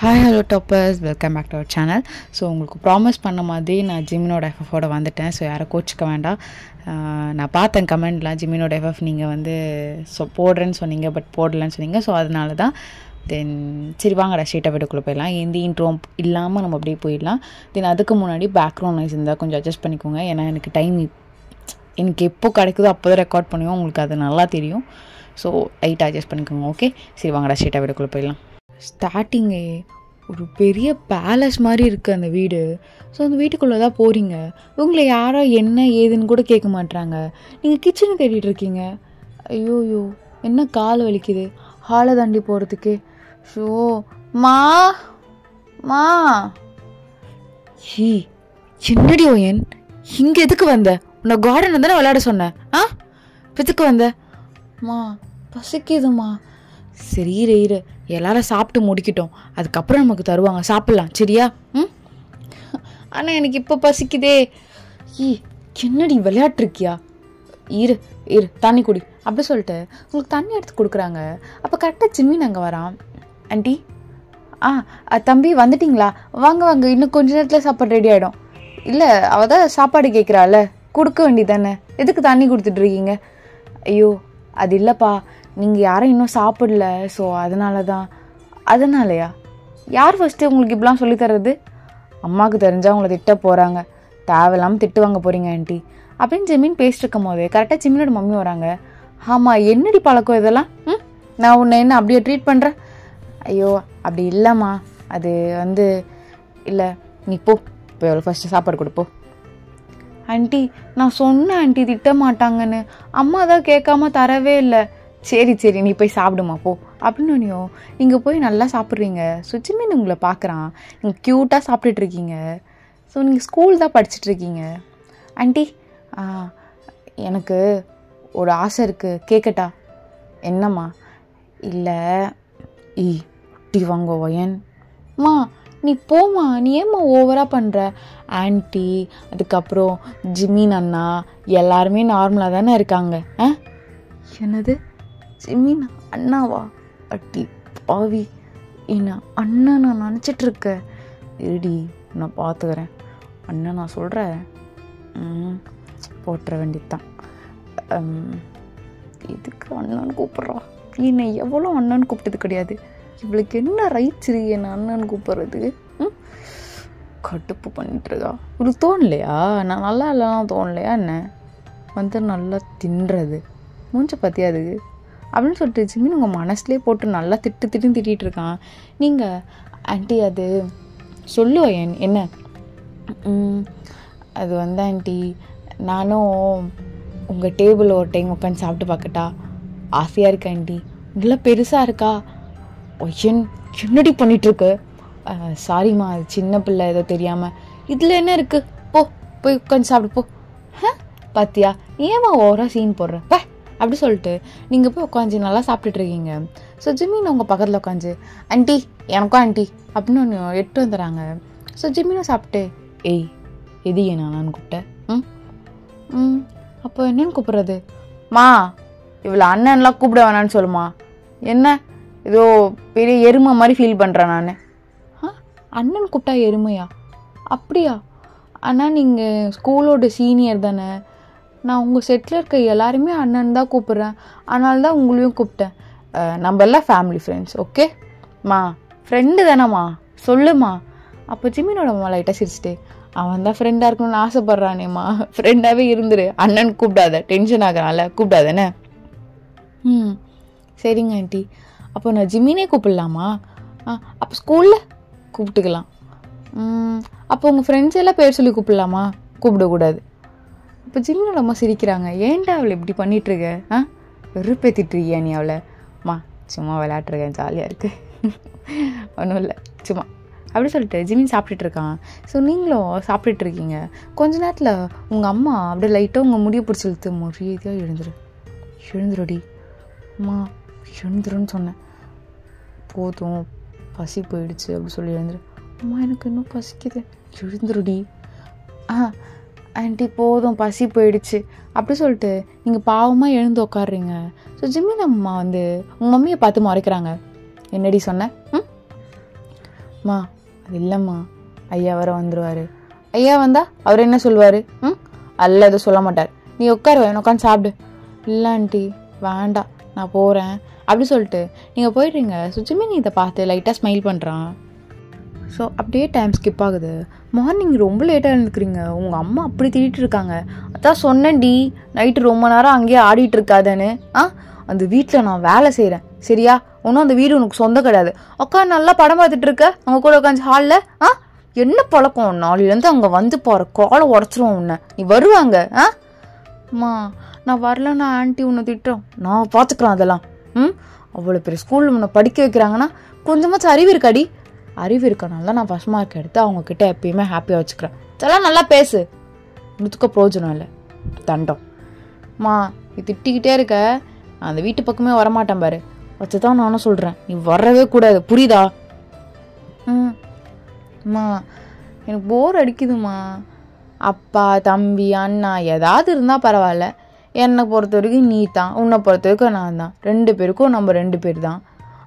Hi hello toppers, welcome back to our channel. So உங்களுக்கு promise பண்ண மாதிரி நான் ஜிமினோட எஃப்எஃபோட வந்துட்டேன். ஸோ யாரும் கோச்சிக்க வேண்டாம். நான் பார்த்தேன் கமெண்ட்லாம், ஜிமினோட எஃப்எஃப் நீங்கள் வந்து போடுறேன்னு சொன்னீங்க, பட் போடலன்னு சொன்னீங்க. ஸோ அதனால தான் தென் சரி வாங்கடா ஸ்ட்ரெயிட்டாக வீட்டுக்குள்ளே போயிடலாம். எந்த இன்ட்ரோ இல்லாமல் நம்ம அப்படியே போயிடலாம். தென் அதுக்கு முன்னாடி பேக்ரவுண்ட் நாய்ஸ் இருந்தால் கொஞ்சம் அட்ஜஸ்ட் பண்ணிக்கோங்க. ஏன்னா எனக்கு எப்போ கிடைக்குதோ அப்போ தான் ரெக்கார்ட் பண்ணுவோம், உங்களுக்கு அது நல்லா தெரியும். ஸோ லைட்டாக அட்ஜஸ்ட் பண்ணிக்கோங்க. ஓகே, சரி வாங்கடா ஸ்ட்ரெயிட்டாக வீட்டுக்குள்ளே போயிடலாம். ஸ்டார்டிங்கே ஒரு பெரிய பேலஸ் மாதிரி இருக்குது அந்த வீடு. ஸோ அந்த வீட்டுக்குள்ளே தான் போகிறீங்க. உங்களை யாரோ என்ன ஏதுன்னு கூட கேட்க மாட்றாங்க. நீங்கள் கிச்சனை தேடிட்டு இருக்கீங்க. ஐயோயோ, என்ன கால் வலிக்குது ஹாலை தாண்டி போகிறதுக்கு. ஷோ மா மா ஹீ என்னடி ஓயன், இங்கே எதுக்கு வந்த? உன்னை கார்டனில் தானே விளையாட சொன்னேன். எதுக்கு வந்த? மா பசிக்குதுமா. சரி இரு, எல்லாரும் சாப்பிட்டு முடிக்கிட்டோம், அதுக்கப்புறம் நமக்கு தருவாங்க, சாப்பிட்லாம் சரியா? ஆனால் எனக்கு இப்போ பசிக்குதே. என்னடி விளையாட்டுருக்கியா? இரு தண்ணி குடி அப்படி சொல்லிட்டு உங்களுக்கு தண்ணி எடுத்து கொடுக்குறாங்க. அப்போ கரெக்டாக ஜிம்மின் அங்கே வரான். ஆண்டி தம்பி வந்துட்டிங்களா? வாங்க இன்னும் கொஞ்ச நேரத்தில் சாப்பாடு ரெடி ஆகிடும். இல்லை அவள் தான் சாப்பாடு கேட்குறாள், கொடுக்க வேண்டியதானே, எதுக்கு தண்ணி கொடுத்துட்ருக்கீங்க? ஐயோ அது இல்லைப்பா, நீங்கள் யாரும் இன்னும் சாப்பிடல, ஸோ அதனாலயா? யார் ஃபஸ்ட்டு உங்களுக்கு இப்படிலாம் சொல்லித்தர்றது? அம்மாவுக்கு தெரிஞ்சால் உங்களை திட்ட போகிறாங்க, தேவையில்லாமல் திட்டு வாங்க போகிறீங்க ஆண்டி அப்படின்னு ஜிமின் பேசிட்டு இருக்கும் போதே கரெக்டாக ஜிமினோட மம்மி வராங்க. ஆமாம், என்னடி பழக்கம் இதெல்லாம்? நான் உன்னை என்ன அப்படியே ட்ரீட் பண்ணுறேன்? ஐயோ அப்படி இல்லைம்மா, அது வந்து இல்லை, நீ போ எவ்வளோ ஃபஸ்ட்டு சாப்பாடு கொடுப்போ. ஆண்டி நான் சொன்னேன் ஆண்டி திட்ட மாட்டாங்கன்னு, அம்மா தான் கேட்காம தரவே இல்லை. சரி நீ போய் சாப்பிடுமா போ அப்படின்னு நீங்கள் போய் நல்லா சாப்பிட்றீங்க. சுச்சிமீன் உங்களை பார்க்குறான், நீங்கள் க்யூட்டாக சாப்பிட்டுட்ருக்கீங்க. ஸோ நீங்கள் ஸ்கூல் தான் படிச்சுட்ருக்கீங்க. ஆண்டி எனக்கு ஒரு ஆசை இருக்குது, கேட்கட்டா? என்னம்மா? இல்லை ஒட்டி வாங்க ஒயன்மா, நீ போம்மா, நீ ஏம்மா ஓவராக பண்ணுற? ஆண்டி அதுக்கப்புறம் ஜிமின் அண்ணா எல்லாருமே நார்மலாக தானே இருக்காங்க. என்னது ஜிமின் அண்ணாவா? அட்டி பாவி, என்ன அண்ணன் நான் நினச்சிட்ருக்கேன். இருடி நான் பார்த்துக்கிறேன். அண்ணன் நான் சொல்கிறேன், போட்டுற வேண்டியதுதான். இதுக்கு அண்ணன் கூப்பிட்றா? என்னை எவ்வளோ அண்ணன் கூப்பிட்டது கிடையாது. இவளுக்கு என்ன ரைட்ஸ் இருக்கு என்ன அண்ணன் கூப்பிட்றதுக்கு? கடுப்பு பண்ணிட்டுருக்கா. இவளுக்கு தோணலையா? நான் நல்லா இல்லைலாம் தோணலையா? என்ன வந்து நல்லா தின்றது மூஞ்ச பற்றியா அதுக்கு அப்படின்னு சொல்லிட்டு ஜிமின் உங்கள் மனசுலேயே போட்டு நல்லா திட்டிகிட்டு இருக்கான். நீங்கள் ஆண்டி அது சொல்லுவேன் என்ன? அது வந்து ஆண்டி, நானும் உங்கள் டேபிள் ஒரு டைம் உட்காந்து சாப்பிட்டு பார்க்கட்டா? ஆசையாக இருக்கா ஆண்டி? நல்லா பெருசாக இருக்கா? என்னடி பண்ணிகிட்ருக்கு? சாரிம்மா, அது சின்ன பிள்ளை ஏதோ தெரியாமல். இதில் என்ன இருக்குது? போய் உட்காந்து சாப்பிடு போ. பாத்தியா ஏமா ஓவராக சீன் போடுற அப்படி சொல்லிட்டு நீங்கள் போய் உட்காந்து நல்லா சாப்பிட்டுட்ருக்கீங்க. ஸோ ஜிமின் உங்கள் பக்கத்தில் உட்காந்து ஆண்டி எனக்கும் ஆண்டி அப்படின்னு ஒன்று எட்டு வந்துடுறாங்க. ஸோ ஜிமினும் சாப்பிட்டு எது நான் கூப்பிட்டேன்? அப்போ என்னன்னு கூப்பிட்றது? மா இவ்வளோ அண்ணன்லாம் கூப்பிட வேணான்னு சொல்லுமா. என்ன ஏதோ பெரிய எருமை மாதிரி ஃபீல் பண்ணுறேன் நான். அண்ணன் கூப்பிட்டா எருமையா? அப்படியா? ஆனால் நீங்கள் ஸ்கூலோட சீனியர் தானே, நான் உங்கள் செட்டில் இருக்க எல்லாருமே அண்ணன் தான் கூப்பிட்றேன், அதனால தான் உங்களையும் கூப்பிட்டேன். நம்ம எல்லாம் ஃபேமிலி ஃப்ரெண்ட்ஸ், ஓகே மா? ஃப்ரெண்டு தானேம்மா, சொல்லுமா. அப்போ ஜிமினோட அம்மா லைட்டாக சிரிச்சிட்டு, அவன் தான் ஃப்ரெண்டாக இருக்கணும்னு ஆசைப்பட்றானேம்மா, ஃப்ரெண்டாகவே இருந்துரு, அண்ணன் கூப்பிடாத, டென்ஷன் ஆகிறான்ல, கூப்பிடாதானே? சரிங்க ஆண்டி. அப்போ நான் ஜிமினே கூப்பிடலாமா? அப்போ ஸ்கூலில் கூப்பிட்டுக்கலாம். அப்போ உங்கள் ஃப்ரெண்ட்ஸ் எல்லாம் பேர் சொல்லி கூப்பிடலாமா? கூப்பிடக்கூடாது. இப்போ ஜிமினோட அம்மா சிரிக்கிறாங்க. ஏன்டா அவளை இப்படி பண்ணிகிட்ருக்க? வெறுப்பேற்றிட்டுருக்கியா நீ அவளை? சும்மா விளையாட்டுருக்கேன், ஜாலியாக இருக்குது, ஒன்றும் இல்லை சும்மா அப்படி சொல்லிட்டு ஜிமின் சாப்பிட்டுட்ருக்கான். ஸோ நீங்களும் சாப்பிட்டுட்ருக்கீங்க. கொஞ்ச நேரத்தில் உங்கள் அம்மா அப்படியே லைட்டாக உங்கள் முடியை பிடிச்சி இழுத்து, மரியாதையாக எழுந்துருடி அம்மா, எழுந்துருன்னு சொன்னேன், போதும் பசி போயிடுச்சு அப்படி சொல்லி எழுந்துரு. அம்மா எனக்கு இன்னும் பசிக்குது, எழுந்துருடி. ஆண்டி போதும் பசி போயிடுச்சு அப்படி சொல்லிட்டு நீங்கள் பாவமாக எழுந்து உட்காடுறீங்க. ஸோ ஜிமின் அம்மா வந்து உங்கள் மம்மியை பார்த்து முறைக்கிறாங்க. என்னடி சொன்ன? மா அது இல்லைம்மா, ஐயா வர வந்துடுவார். ஐயா வந்தா அவர் என்ன சொல்லுவார்? அல்ல எதுவும் சொல்ல மாட்டார். நீ உட்காரு, என்ன உட்காந்து சாப்பிடு. இல்லை ஆண்டி வேண்டாம் நான் போகிறேன் அப்படி சொல்லிட்டு நீங்கள் போயிடுறீங்க. ஜிமின் இதை பார்த்து லைட்டாக ஸ்மைல் பண்ணுறான். ஸோ அப்படியே டைம் ஸ்கிப் ஆகுது. மார்னிங் ரொம்ப லேட்டாக இருந்துக்கிறீங்க. உங்கள் அம்மா அப்படி திட்டிகிட்டு இருக்காங்க. அதான் சொன்னேன்டி நைட்டு ரொம்ப நேரம் அங்கேயே ஆடிட்டு இருக்காதேன்னு. அந்த வீட்டில் நான் வேலை செய்கிறேன் சரியா? ஒன்றும் அந்த வீடு உனக்கு சொந்தம் கிடையாது. உட்காந்து நல்லா படம் பார்த்துட்டு இருக்க அவங்க கூட உட்காந்து ஹாலில். என்ன பழக்கம்? நாளையிலேருந்து அங்கே வந்து போகிற காலை உடச்சிருவோம் உன்னை. நீ வருவாங்க. அம்மா நான் வரலன்னா ஆண்டி உன்னை திட்டுறோம். நான் பார்த்துக்குறேன் அதெல்லாம். அவ்வளோ பெரிய ஸ்கூலில் உன்னை படிக்க வைக்கிறாங்கன்னா கொஞ்சமாச்சும் அறிவு இருக்காடி. அறிவு இருக்கனால தான் நான் ஃபஸ்ட் மார்க் எடுத்து அவங்கக்கிட்ட எப்பயுமே ஹாப்பியாக வச்சுக்கிறேன். இதெல்லாம் நல்லா பேசு, முத்துக்க பிரோஜனம் இல்லை தண்டம். மா நீ திட்டிக்கிட்டே இருக்க, நான் அந்த வீட்டு பக்கமே வரமாட்டேன் பாரு. வச்சு தான் நானும் சொல்கிறேன், நீ வரவே கூடாது புரியுதா? அம்மா எனக்கு போர் அடிக்குதுமா. அப்பா தம்பி அண்ணா ஏதாவது இருந்தால் பரவாயில்ல. என்னை பொறுத்த வரைக்கும் நீ தான், உன்னை பொறுத்த வரைக்கும் நான் தான். 2 பேருக்கும் நம்ம 2 பேர் தான்.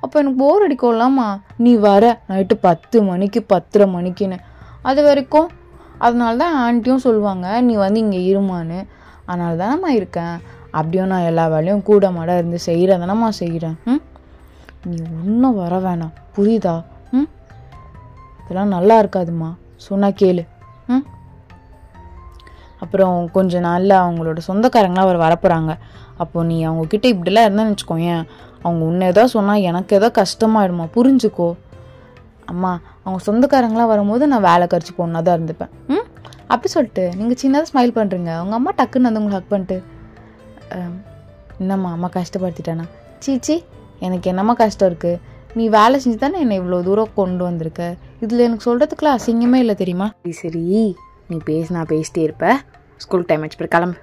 அப்போ எனக்கு போர் அடிக்கலாமா? நீ வர நைட்டு 10 மணிக்கு 10:30 மணிக்குன்னு. அது வரைக்கும் அதனால தான் ஆண்டியும் சொல்லுவாங்க நீ வந்து இங்கே இருமான்னு. அதனால தானம்மா இருக்கேன். அப்படியும் நான் எல்லா வேலையும் கூட மாட இருந்து செய்கிறதானம்மா செய்கிறேன். நீ ஒன்றும் வர வேணாம் புரியுதா? இதெல்லாம் நல்லா இருக்காதுமா, சொன்னா கேளு. அப்புறம் கொஞ்ச நாளில் அவங்களோட சொந்தக்காரங்களாம் அவர் வரப்போகிறாங்க. அப்போது நீ அவங்கக்கிட்ட இப்படிலாம் இருந்தான்னு வச்சுக்கோயேன், அவங்க உன்னை ஏதோ சொன்னால் எனக்கு ஏதோ கஷ்டமாயிடுமா, புரிஞ்சுக்கோ. அம்மா அவங்க சொந்தக்காரங்களாம் வரும்போது நான் வேலை கரிச்சு பொண்ணாக தான் இருந்துப்பேன். அப்படி சொல்லிட்டு நீங்கள் சின்னதாக ஸ்மைல் பண்ணுறீங்க. அவங்க அம்மா டக்குன்னு வந்து உங்களை ஹக் பண்ணிட்டு, என்னம்மா அம்மா கஷ்டப்படுத்திட்டானா? சீச்சி எனக்கு என்னம்மா கஷ்டம் இருக்குது? நீ வேலை செஞ்சு தானே என்னை இவ்வளோ தூரம் கொண்டு வந்திருக்க. இதில் எனக்கு சொல்கிறதுக்குலாம் அசிங்கமே இல்லை தெரியுமா? சரி நீ நான் பேசிட்டே இருப்பேன். ஸ்கூல் டைம் ஆச்சு பிறகு கிளம்பு.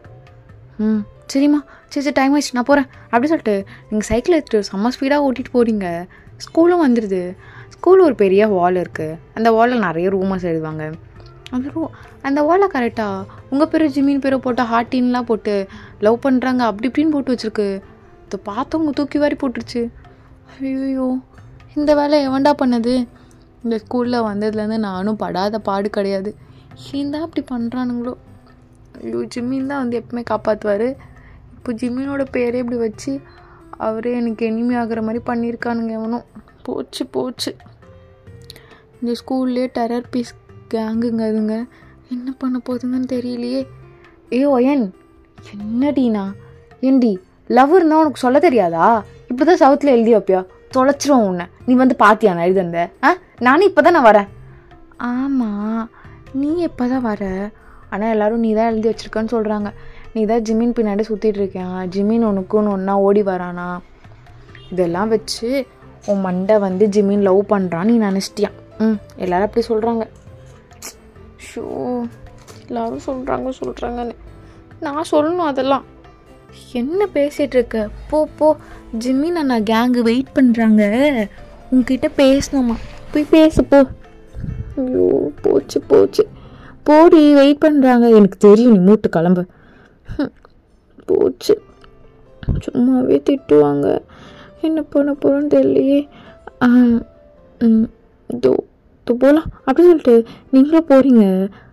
சரிம்மா சரி டைம் ஆயிடுச்சு நான் போகிறேன் அப்படி சொல்லிட்டு நீங்கள் சைக்கிள் எடுத்துகிட்டு செம்ம ஸ்பீடாக ஓட்டிகிட்டு போகிறீங்க. ஸ்கூலும் வந்துடுது. ஸ்கூலில் ஒரு பெரிய வால் இருக்குது. அந்த வாலில் நிறைய ரூமர்ஸ் எழுதுவாங்க. அந்த வாலை கரெக்டாக உங்கள் பேர் ஜிமின் பேரை போட்டு ஹார்ட்டின்லாம் போட்டு லவ் பண்ணுறாங்க அப்படி இப்படின்னு போட்டு வச்சுருக்கு. இதை பார்த்தவங்க தூக்கி வாரி போட்டுருச்சு. ஐயோ இந்த வேலை எவன்டா பண்ணது? இந்த ஸ்கூலில் வந்ததுலேருந்து நானும் படாத பாடு கிடையாது. ஏன் தான் அப்படி பண்ணுறானுங்களோ? ஐயோ ஜிம்மின் தான் வந்து எப்பவுமே காப்பாற்றுவார். இப்போ ஜிம்மினோட பேரே இப்படி வச்சு அவரே எனக்கு எனிமி ஆகிற மாதிரி பண்ணியிருக்கானுங்க. எவனும் போச்சு போச்சு. இந்த ஸ்கூல்லேயே டெரர் பீஸ் கேங்குங்க அதுங்க. என்ன பண்ண போகுதுங்கன்னு தெரியலையே. ஒயன் என்னடினா ஏண்டி லவ் இருந்தால் உனக்கு சொல்ல தெரியாதா? இப்போ தான் சவுத்தில் எழுதி வைப்பியா? தொலைச்சிருவோம் உன்னை. நீ வந்து பார்த்தியா நான் எழுதுந்த? நானும் இப்போ தான் நான் வரேன். ஆமாம் நீ எப்போ தான் வர? ஆனால் எல்லோரும் நீ தான் எழுதி வச்சுருக்கன்னு சொல்கிறாங்க. நீ தான் ஜிமின் பின்னாடி சுற்றிட்டு இருக்கியா? ஜிமின் உனக்குன்னு ஒன்றா ஓடி வரானா? இதெல்லாம் வச்சு உன் மண்டை வந்து ஜிமின் லவ் பண்ணுறான்னு நீ நினச்சிட்டியான். எல்லோரும் அப்படி சொல்கிறாங்க. ஷோ எல்லோரும் சொல்கிறாங்கன்னு நான் சொல்லணும் அதெல்லாம். என்ன பேசிகிட்டு இருக்க? போ ஜிமின் அண்ணா கேங்கு வெயிட் பண்ணுறாங்க. உங்ககிட்ட பேசணுமா? போய் பேசு போ. ஐயோ போச்சு போடி வெயிட் பண்ணுறாங்க. எனக்கு தெரியும் நீ மூட்டு கிளம்பு. போச்சு சும்மாவே திட்டுவாங்க. என்ன பண்ண போகிறோன்னு தெரியலையே. போகலாம் அப்படின்னு சொல்லிட்டு நீங்களும் போகிறீங்க.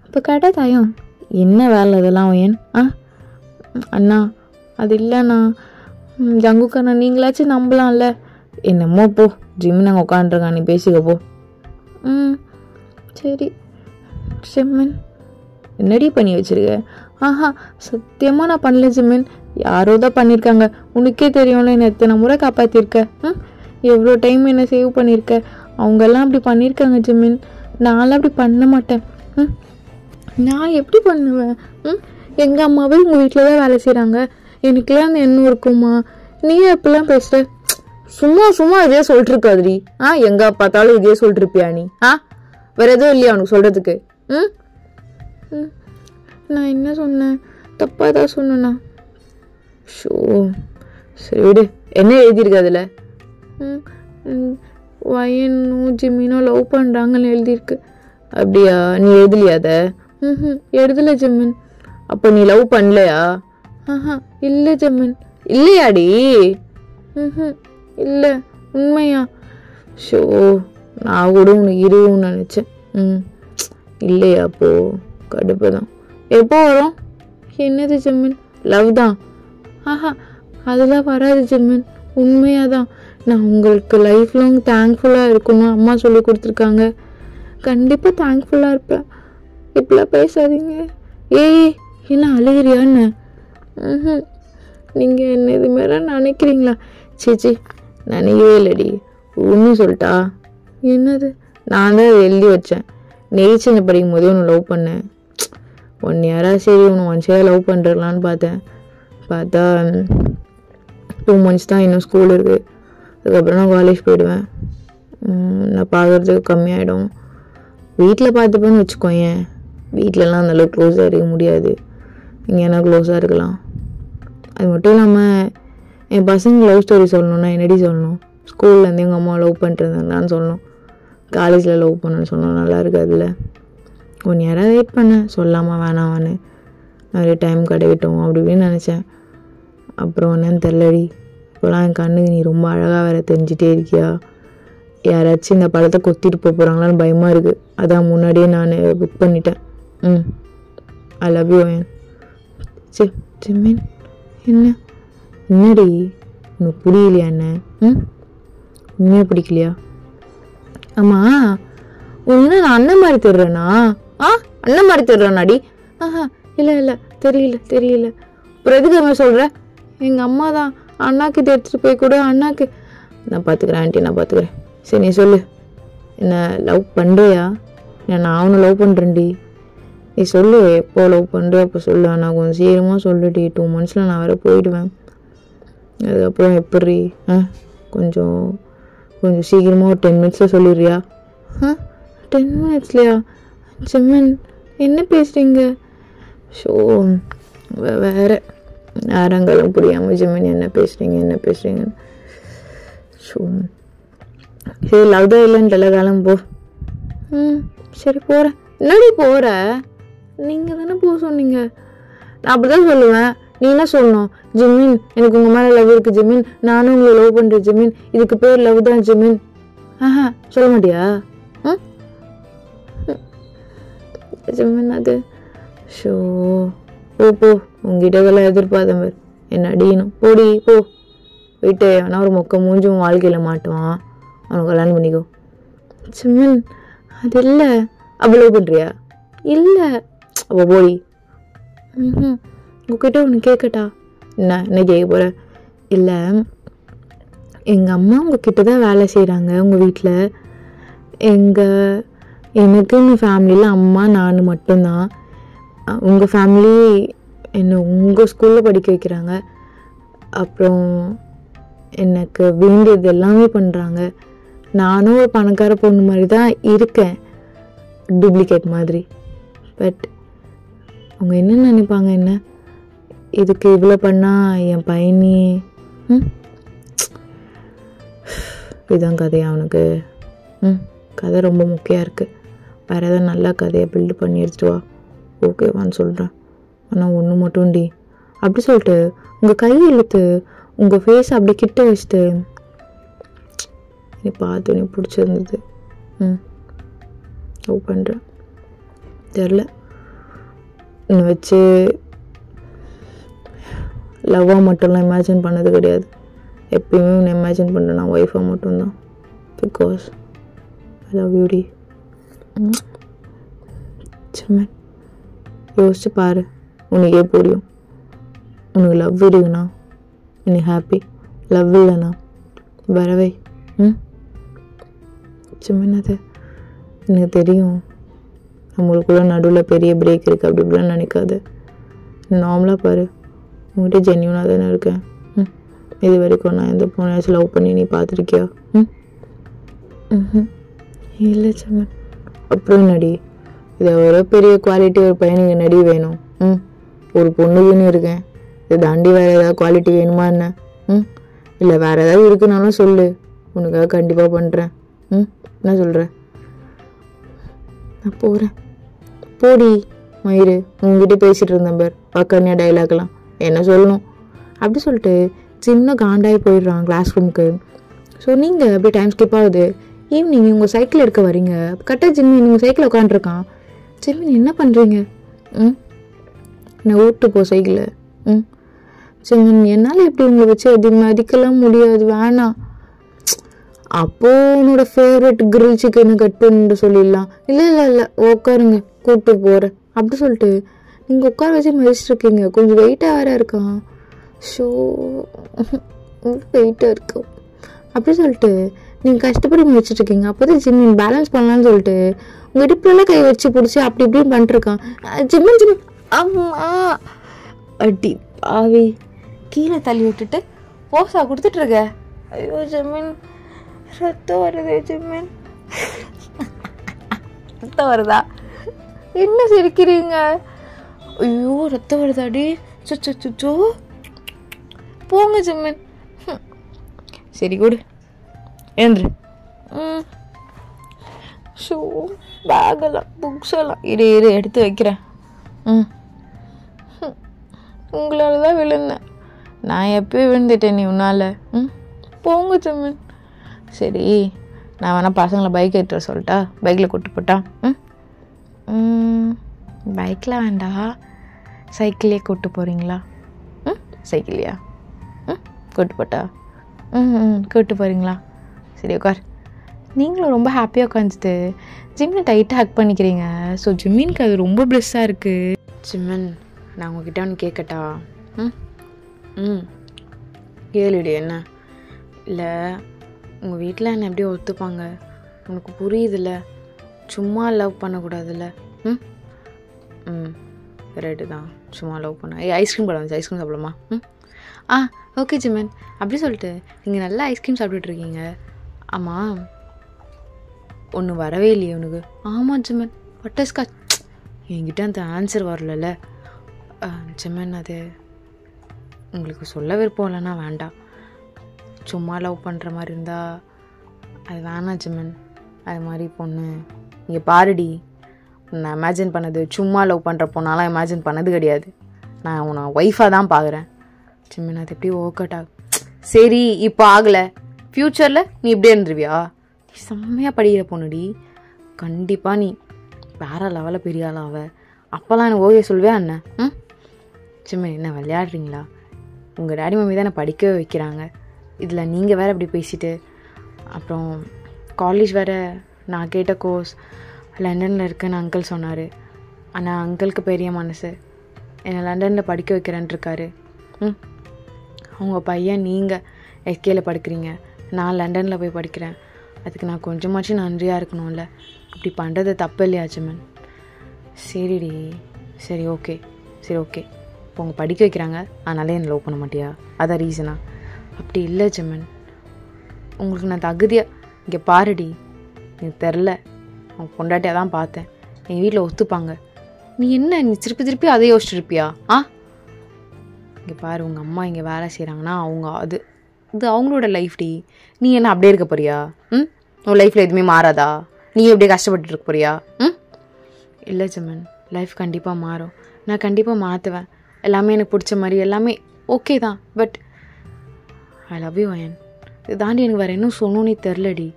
இப்போ கேட்டால் தாயம் என்ன வேலை இதெல்லாம் ஏன்? அண்ணா அது இல்லைண்ணா ஜங்குக்கண்ணா நீங்களாச்சும் நம்பலாம்ல. என்னமோ போ ஜிம்மி நாங்கள் உட்காந்துருக்கான், நீ பேசிக்க போ. சரி ஜிம்மன் என்னடி பண்ணி வச்சுருக்க? சத்தியமாக நான் பண்ணல ஜிம்மன், யாரோ தான் பண்ணியிருக்காங்க. உனக்கே தெரியும்ல என்ன எத்தனை முறை காப்பாற்றிருக்க. எவ்வளோ டைம் என்ன சேவ் பண்ணியிருக்க. அவங்கெல்லாம் அப்படி பண்ணியிருக்காங்க ஜிம்மன். நான்லாம் அப்படி பண்ண மாட்டேன். நான் எப்படி பண்ணுவேன்? எங்கள் அம்மாவே உங்கள் வீட்டில் தான் வேலை செய்கிறாங்க. எனக்குலாம் அந்த எண்ணம் இருக்குமா? நீ எப்பெல்லாம் பேசுகிற? சும்மா இதே சொல்லிட்டுருக்காதுடி. எங்கே பார்த்தாலும் இதே சொல்லிட்டுருப்பியா நீ? வேற எதுவும் இல்லையா உனக்கு சொல்கிறதுக்கு? நான் என்ன சொன்னேன்? தப்பாக தான் சொன்னேண்ணா. ஷோ சரி விடு. என்ன எழுதியிருக்கு அதில்? வயனும் ஜிம்மினோ லவ் பண்ணுறாங்கன்னு எழுதியிருக்கு. அப்படியா? நீ எழுதலையா அதை? எழுதலை ஜிம்மன். அப்போ நீ லவ் பண்ணலையா? இல்லை ஜிம்மன். இல்லையாடி? இல்லை உண்மையா? ஷோ நான் கூட உனக்கு இருன்னு நினச்சேன். இல்லையா? அப்போது கடுப்பு தான். எப்போ வரும்? என்னது ஜெமின்? லவ் தான். ஆஹா, அதெல்லாம் வராது ஜெமின். உண்மையாக தான். நான் உங்களுக்கு லைஃப் லாங் தேங்க்ஃபுல்லாக இருக்கணும் அம்மா சொல்லி கொடுத்துருக்காங்க. கண்டிப்பாக தேங்க்ஃபுல்லாக இருப்பேன். இப்படிலாம் பேசாதீங்க. ஏய், என்ன அழுகிறியான்னு? நீங்கள் என்ன இது மாதிரிலாம் நினைக்கிறீங்களா? சேச்சி, நினைக்கவே இல்லடி. ஒன்றும் சொல்லிட்டா. என்னது? நான் தான் எழுதி வச்சேன். நெய்ச்சனை படிக்கும் போதே ஒன்று லவ் பண்ணேன். 1 year சரி ஒன்று 1 year லவ் பண்ணுறலான்னு பார்த்தேன். பார்த்தா 2 months தான் இன்னும் ஸ்கூல் இருக்குது. அதுக்கப்புறம் நான் காலேஜ் போயிடுவேன். நான் பார்க்குறதுக்கு கம்மியாயிடும். வீட்டில் பார்த்துப்பேன்னு வச்சுக்கோயேன். வீட்டிலலாம் அந்தளவுக்கு க்ளோஸாக இருக்க முடியாது. இங்கே என்ன க்ளோஸாக இருக்கலாம். அது மட்டும் இல்லாமல் என் பசங்க லவ் ஸ்டோரி சொல்லணுன்னா என்னடி சொல்லணும்? ஸ்கூல்லேருந்து எங்கள் அம்மா லவ் பண்ணிட்டுருந்தாங்கன்னு சொல்லணும். காலேஜில் லவ் பண்ணணுன்னு சொல்லணும். நல்லா இருக்காதுல்ல. 1 year வெயிட் பண்ணேன், சொல்லாமல் வேணாமான்னு. நிறைய டைம் கிடைக்கட்டும் அப்படி இப்படின்னு நினச்சேன். அப்புறம் என்னன்னு தெரிலடி. இப்போலாம் என் கண்ணுக்கு நீ ரொம்ப அழகாக வேறு தெரிஞ்சிட்டே இருக்கியா? யாராச்சும் இந்த படத்தை கொத்திட்டு போகிறாங்களான்னு பயமாக இருக்குது. அதான் முன்னாடியே நான் புக் பண்ணிட்டேன். ஐ லவ் யூ. ஜெமின், என்னடி உனக்கு புரியலையா? என்ன உண்மையாக பிடிக்கலையா? ஆமாம், ஒன்று நான் அண்ணன் மாதிரி தர்றேனா? அண்ணன் மாதிரி தர்றேனாடி? இல்லை தெரியல. அப்புறம் எதுக்கு அவன் சொல்கிற? எங்கள் அம்மா தான் அண்ணாக்கிட்ட எடுத்துகிட்டு போய் கூட அண்ணாக்கு நான் பார்த்துக்கிறேன் ஆண்டி, நான் பார்த்துக்கிறேன். சரி நீ சொல்லு, என்ன லவ் பண்ணுறியா? நான் அவனை லவ் பண்ணுறேன்டி. நீ சொல்லு, எப்போ லவ் பண்ணுற அப்போ சொல்லு. நான் கொஞ்சம் சீக்கிரமாக சொல்லுடி. 2 months நான் வேறு போயிடுவேன். அதுக்கப்புறம் எப்படி? கொஞ்சம் சீக்கிரமாக ஒரு 10 minutes சொல்லிடுறியா? 10 minutes ஜெமின், என்ன பேசுகிறீங்க? ஷோ, வேறு நேரங்களும் புரியாமல் ஜெமின் என்ன பேசுகிறீங்கன்னு. ஷோ, சரி லவ் தான் இல்லைன்ட்டு காலம் போ. சரி போகிறேன். என்னடி போகிற? நீங்கள் தானே போக சொன்னீங்க. நான் அப்படி தான் சொல்லுவேன். நீ என்ன சொல்லணும்? ஜெமின், எனக்கு உங்கள் மேலே லவ் இருக்குது ஜெமின், நானும் உங்களை லவ் பண்ணுறேன் ஜெமின், இதுக்கு பேர் லவ் தான் ஜெமின். சொல்ல மாட்டியா? ஜெமின் அது ஷோ, போ உங்ககிட்ட இதெல்லாம் எதிர்பார்த்த மாதிரி என்ன அடியணும். போடி போ. போயிட்டு ஆனால் ஒரு மொக்க மூஞ்சும் வாழ்க்கையில் மாட்டுவான். அவனுக்கு கல்யாணம் பண்ணிக்கோ. ஜெமின், அது இல்லை. அப்போ லவ் பண்ணுறியா? இல்லை. அப்போ போடி. உங்ககிட்ட ஒன்று கேட்கட்டா? என்ன கேட்க போகிற? இல்லை, எங்கள் அம்மா உங்ககிட்ட தான் வேலை செய்கிறாங்க உங்கள் வீட்டில். எனக்குன்னு ஃபேமிலியில் அம்மா நான் மட்டும்தான். உங்கள் ஃபேமிலி என்னை உங்கள் ஸ்கூலில் படிக்க வைக்கிறாங்க. அப்புறம் எனக்கு வேண்டியது எல்லாமே பண்ணுறாங்க. நானும் ஒரு பணக்கார பொண்ணு மாதிரி தான் இருக்கேன், டூப்ளிகேட் மாதிரி. பட் அவங்க என்ன நினைப்பாங்க? என்ன இதுக்கு இவ்வளோ பண்ணால் என் பையனி இதுதான் கதையா அவனுக்கு? கதை ரொம்ப முக்கியம் இருக்குது. வேறு எதாவது நல்ல கதையை பில்டு பண்ணி எடுத்துட்டு வா. ஓகேவான்னு சொல்கிறேன். ஆனால் ஒன்று மட்டும்டி. அப்படி சொல்லிட்டு உங்கள் கையை இழுத்து உங்கள் ஃபேஸ் அப்படி கிட்ட வச்சுட்டு நீ பார்த்து நீ பிடிச்சிருந்தது லவ் பண்ணுறேன் தெரில இன்னும் வச்சு லவ்வாக மட்டும்லாம் இமேஜின் பண்ணது கிடையாது. எப்பயுமே ஒன்று இமேஜின் பண்ணுறேன் நான் ஒய்ஃபாக மட்டும்தான். பிகாஸ் ஐ லவ் யூ டி. சரி யோசிச்சு பாரு, உனக்கே புரியும். உனக்கு லவ் இருக்குண்ணா நீ ஹாப்பி, லவ் இல்லைண்ணா வரவே. சின்னது எனக்கு தெரியும் நம்மளுக்குள்ள நடுவில் பெரிய பிரேக் இருக்குது, அப்படி இப்படிலாம் நினைக்காது. நார்மலாக பாரு, உங்கள்கிட்ட ஜென்யூனாக தானே இருக்கேன். இது வரைக்கும் நான் எந்த பொண்ணையாச்சும் லவ் பண்ணி நீ பார்த்துருக்கியா? இல்லை சம்மன். அப்புறம் நடி, இதை ஒரு பெரிய குவாலிட்டி ஒரு பையனுக்கு நடி வேணும். ஒரு பொண்ணுக்குன்னு இருக்கேன், இதை தாண்டி வேறு ஏதாவது குவாலிட்டி வேணுமா என்ன? இல்லை வேறு ஏதாவது இருக்குனாலும் சொல்லு, உனக்காக கண்டிப்பாக பண்ணுறேன். என்ன சொல்கிற? நான் போகிறேன். போடி மயிறு, உங்ககிட்ட பேசிகிட்டு இருந்தேன் பார் பக்கனியா டைலாக்லாம் என்ன சொல்லணும் அப்படி சொல்லிட்டு சின்ன காண்டாகி போயிடுறான் கிளாஸ் ரூமுக்கு. ஸோ நீங்கள் அப்படியே டைம் ஸ்கிப் ஆகுது. ஈவினிங் உங்கள் சைக்கிள் எடுக்க வரீங்க. கரெக்டாக ஜிம்மின் உங்கள் சைக்கிள் உட்காந்துருக்கான். ஜிம்மின் என்ன பண்ணுறீங்க? நான் ஓட்டு போ சைக்கிளை. ஜிம்மின் என்னால் எப்படி உங்களை வச்சு அது மதிக்கலாம் முடியாது, வேணாம். அப்போது உன்னோட ஃபேவரட் கிரில் சிக்கனை கட் பண்ணிட்டு சொல்லிடலாம். இல்லை இல்லை இல்லை உட்காருங்க கூப்பிட்டு போகிறேன் அப்படி சொல்லிட்டு நீங்கள் உட்கார வச்சு மதிச்சிட்ருக்கீங்க. கொஞ்சம் வெயிட்டாக வேறு இருக்கான். ஷோ வெயிட்டாக இருக்கும் அப்படி சொல்லிட்டு நீங்கள் கஷ்டப்படி முடிச்சிட்ருக்கீங்க. அப்போ தான் ஜிம்மின் பேலன்ஸ் பண்ணலான்னு சொல்லிட்டு உங்கள் இடுப்புலலாம் கை வச்சு பிடிச்சி அப்படி இப்படின்னு பண்ணிட்டுருக்கான். ஜிம்மின் அம்மா அடி பாவி கீழே தள்ளி விட்டுட்டு போசா கொடுத்துட்ருக்க. ஐயோ ஜிம்மின் ரத்தம் வருது. ஜிம்மின் ரத்தம் வருதா? என்ன சிரிக்கிறீங்க? ஐயோ ரத்தம் வருதாடி. சுச்சோ போங்க ஜிம்மின். சரி கூடு ஏன்று. ஷோ பேகெல்லாம் புக்ஸ் எல்லாம் இரு எடுத்து வைக்கிறேன். உங்களால் தான் விழுந்தேன். நான் எப்போயும் விழுந்துட்டேன் நீ உன்னால். போங்க ஜிம்மின். சரி நான் வேணால் பசங்களை பைக் எடுத்துகிட்டு சொல்லட்டா? பைக்கில் கூப்பிட்டு போட்டா? பைக்கில் வேண்டாம், சைக்கிள்லேயே கூப்பிட்டு போகிறீங்களா? சைக்கிள்லையா? கூப்பிட்டு போட்டா? கூப்பிட்டு போகிறீங்களா? சரி உட்கார். நீங்களும் ரொம்ப ஹாப்பியாக உட்காந்துட்டு ஜிம்மினை டைட்டாக ஹக் பண்ணிக்கிறீங்க. ஸோ ஜிம்மினுக்கு அது ரொம்ப ப்ளஸ்ஸாக இருக்குது. ஜிம்மன் நான் உங்ககிட்ட ஒன்று கேட்கட்டா? கேளுடி. என்ன? இல்லை உங்கள் வீட்டில் என்ன எப்படி ஒத்துப்பாங்க? உனக்கு புரியுதுல்ல, சும்மா லவ் பண்ணக்கூடாதுல்ல. ரைட்டு தான், சும்மா லவ் பண்ண. ஐஸ்கிரீம் படம் வந்துச்சு, ஐஸ்கிரீம் சாப்பிடலாமா? ஓகே ஜிம்மன். அப்படி சொல்லிட்டு நீங்கள் நல்லா ஐஸ்கிரீம் சாப்பிட்டுட்ருக்கீங்க. ஆமாம் ஒன்று வரவே இல்லையே உனக்கு? ஆமாம் ஜிம்மன் பட்டர்ஸ்காட்ச். என்கிட்ட அந்த ஆன்சர் வரல ஜிம்மன். அது உங்களுக்கு சொல்ல விருப்பம் இல்லைன்னா வேண்டாம். சும்மா லவ் பண்ணுற மாதிரி இருந்தால் அது வேணாம் ஜிம்மன். அது மாதிரி பொண்ணு இங்கே பாருடி, நான் இமேஜின் பண்ணது சும்மா லவ் பண்ணுற பொண்ணாலாம் இமேஜின் பண்ணது கிடையாது. நான் உன்னை ஒய்ஃபாக தான் பார்க்குறேன் ஜிம்மன். அது எப்படி ஒர்க் அவுட் ஆகும்? சரி இப்போ ஆகலை, ஃப்யூச்சரில் நீ இப்படியே இருந்துருவியா? நீ செம்மையாக படிக்கிற பொண்ணுடி, கண்டிப்பாக நீ வேறு லெவலில் பெரிய ஆளாவ. அப்போல்லாம் எனக்கு ஓகே சொல்லுவே அண்ணன். ஜிம்மன் என்ன விளையாடுறீங்களா? உங்கள் டேடி மம்மி தான் என்னை படிக்கவே வைக்கிறாங்க. இதில் நீங்கள் வேறு அப்படி பேசிட்டு, அப்புறம் காலேஜ் வேறு நான் கேட்ட கோர்ஸ் லண்டனில் இருக்குன்னு அங்கிள் சொன்னார். ஆனால் அங்கிளுக்கு பெரிய மனசு, என்னை லண்டனில் படிக்க வைக்கிறேன்ட்ருக்காரு. அவங்க பையன் நீங்கள் எஸ்கேயில் படிக்கிறீங்க, நான் லண்டனில் போய் படிக்கிறேன். அதுக்கு நான் கொஞ்சமாச்சும் நன்றியாக இருக்கணும்ல. இப்படி பண்ணுறது தப்பு இல்லையா ஜிம்மன்? சரிடி சரி ஓகே இப்போ அவங்க படிக்க வைக்கிறாங்க, அதனாலே என்னை லவ் பண்ண மாட்டியா? அதான் ரீசனா? அப்படி இல்லை ஜிம்மன், உங்களுக்கு நான் தகுதியாக இங்கே பாருடி. எனக்கு தெரில, அவங்க பொண்டாட்டியாக தான் பார்த்தேன். எங்கள் வீட்டில் ஒத்துப்பாங்க. நீ என்ன நீ திருப்பி அதை யோசிச்சுருப்பியா? இங்கே பாரு, உங்கள் அம்மா இங்கே வேலை செய்கிறாங்கன்னா அவங்க இது அவங்களோட லைஃப் டி. நீ என்ன அப்படியே இருக்க போறியா? உன் லைஃப்பில் எதுவுமே மாறாதா? நீ எப்படியே கஷ்டப்பட்டு இருக்க போறியா? இல்லை ஜிம்மன், லைஃப் கண்டிப்பாக மாறும். நான் கண்டிப்பாக மாற்றுவேன். எல்லாமே எனக்கு பிடிச்ச மாதிரி எல்லாமே ஓகே தான். But I love you Ayan. இது தாண்டி எனக்கு வேறு இன்னும் சொல்லணுன்னே தெரிலடி.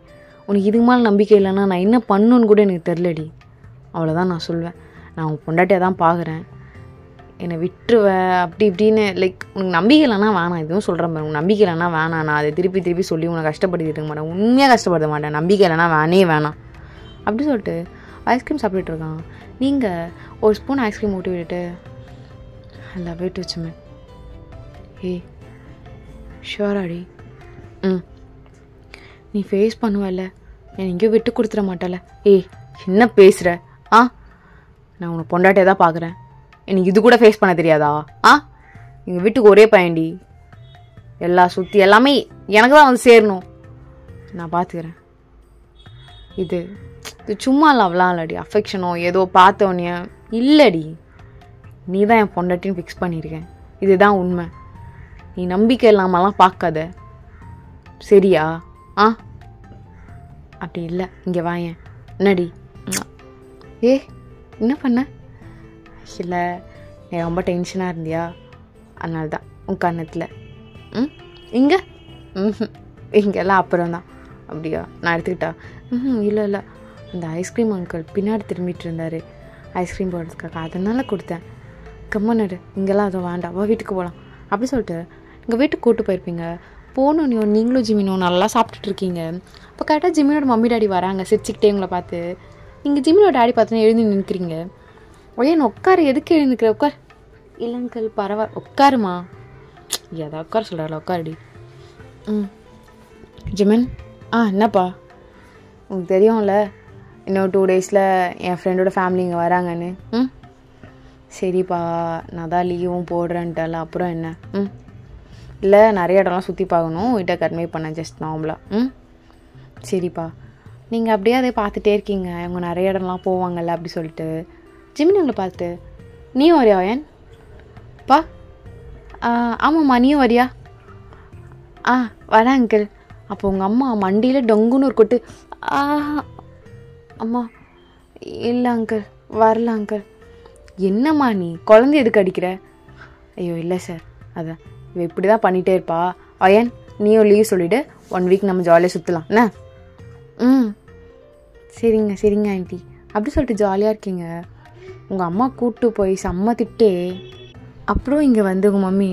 உனக்கு இதுக்கு மேலே நம்பிக்கை இல்லைன்னா நான் என்ன பண்ணணுன்னு கூட எனக்கு தெரிலடி. அவ்வளோதான் நான் சொல்வேன். நான் உன் பொண்டாட்டியாக தான் பார்க்குறேன். என்னை விட்டுருவேன் அப்படி இப்படின்னு லைக் உனக்கு நம்பிக்கை இல்லைன்னா வேணாம். இதுவும் சொல்கிறேன் பாரு, உனக்கு நம்பிக்கை இல்லைன்னா வேணாம். நான் அதை திருப்பி சொல்லி உன்னை கஷ்டப்படுத்திட்டு இருக்க மாட்டேன். உண்மையாக கஷ்டப்படுத்த மாட்டேன். நம்பிக்கை இல்லைன்னா வேணாம் அப்படி சொல்லிட்டு ஐஸ்கிரீம் சாப்பிட்டுட்டு இருக்கான். நீங்கள் ஒரு ஸ்பூன் ஐஸ்கிரீம் ஊட்டி விட்டுட்டு ஐ லவ் யூ டு ஜிம்மன். ஷுவராடி? நீ ஃபேஸ் பண்ணுவல்ல, நான் எங்கேயும் விட்டு கொடுத்துட மாட்டல. என்ன பேசுகிற? நான் உன்னை பொண்டாட்டியாக தான் பார்க்குறேன். எனக்கு இது கூட ஃபேஸ் பண்ண தெரியாதா? எங்கள் வீட்டுக்கு ஒரே பையன்டி, சுற்றி எல்லாமே எனக்கு தான் வந்து சேரணும். நான் பார்த்துக்கிறேன். இது சும்மா லவ்லாம் இல்லடி, அஃபெக்ஷனோ ஏதோ பார்த்தோன்னே இல்லடி. நீ தான் என் பொண்டாட்டின்னு ஃபிக்ஸ் பண்ணியிருக்கேன். இதுதான் உண்மை. நீ நம்பிக்கை இல்லாமலாம் பார்க்காத, சரியா? அப்படி இல்லை, இங்கே வாயேன். என்னடி? என்ன பண்ண? இல்லை நீ ரொம்ப டென்ஷனாக இருந்தியா, அதனால தான் உன் கண்ணத்தில். இங்கெல்லாம் அப்புறம் தான். அப்படியா? நான் எடுத்துக்கிட்டா? இல்லை இல்லை, அந்த ஐஸ்கிரீம் அங்கிள் பின்னாடி திரும்பிட்டு இருந்தார் ஐஸ்கிரீம் போடுறதுக்காக, அதனால கொடுத்தேன். கம்மனடு, இங்கெல்லாம் அதுவும் வேண்டாம், வா வீட்டுக்கு போகலாம் அப்படி சொல்லிட்டு எங்கள் வீட்டுக்கு கூப்பிட்டு போயிருப்பீங்க. போனோன்னே நீங்களும் ஜிமினும் நல்லா சாப்பிட்டுட்டு இருக்கீங்க. அப்போ கரெக்டாக ஜிமினோட மம்மி டாடி வராங்க சிரிச்சுக்கிட்டே உங்களை பார்த்து. நீங்கள் ஜிமினோட டாடி பார்த்தோன்னே எழுந்து நிற்கிறீங்க. ஒய்யன் உட்காரு, எதுக்கு எழுந்துக்கிற, உட்கார். இல்லை அங்கிள் பரவாயில்ல, உட்காருமா. ஏதா உட்கார சொல்கிறாள், உட்காருடி. ஜிமின், என்னப்பா, உங்களுக்கு தெரியும்ல இன்னும் 2 days என் ஃப்ரெண்டோட ஃபேமிலி இங்கே வராங்கன்னு. சரிப்பா, நான் தான் லீவும் போடுறேன்ட்டால, அப்புறம் என்ன? இல்லை, நிறைய இடம்லாம் சுற்றி பார்க்கணும், வீட்டை கன்வே பண்ண ஜஸ்ட் நார்மலாக. சரிப்பா, நீங்கள் அப்படியே அதை பார்த்துட்டே இருக்கீங்க, அவங்க நிறைய இடம்லாம் போவாங்கல்ல அப்படி சொல்லிட்டு. ஜிமின் உங்களை பார்த்துட்டு, நீயும் வரியா ஏன் பா? ஆமாம்மா, நீயும் வரியா? வரேன் அங்கிள். அப்போ உங்கள் அம்மா மண்டியில் டொங்குன்னு ஒரு கொட்டு. அம்மா இல்லை அங்கிள், வரல அங்கிள். என்னம்மா நீ குழந்தை எதுக்கு அடிக்கிற? ஐயோ இல்லை சார், அதான் இவ இப்படி தான் பண்ணிகிட்டே இருப்பா. அயன், நீயும் லீவ் சொல்லிவிடு, 1 week நம்ம ஜாலியாக சுற்றலாம் என்ன? சரிங்க சரிங்க ஆண்டி அப்படி சொல்லிட்டு ஜாலியாக இருக்கீங்க. உங்கள் அம்மா கூப்பிட்டு போய் செம்ம திட்டே. அப்புறம் இங்கே வந்து உங்கள் மம்மி,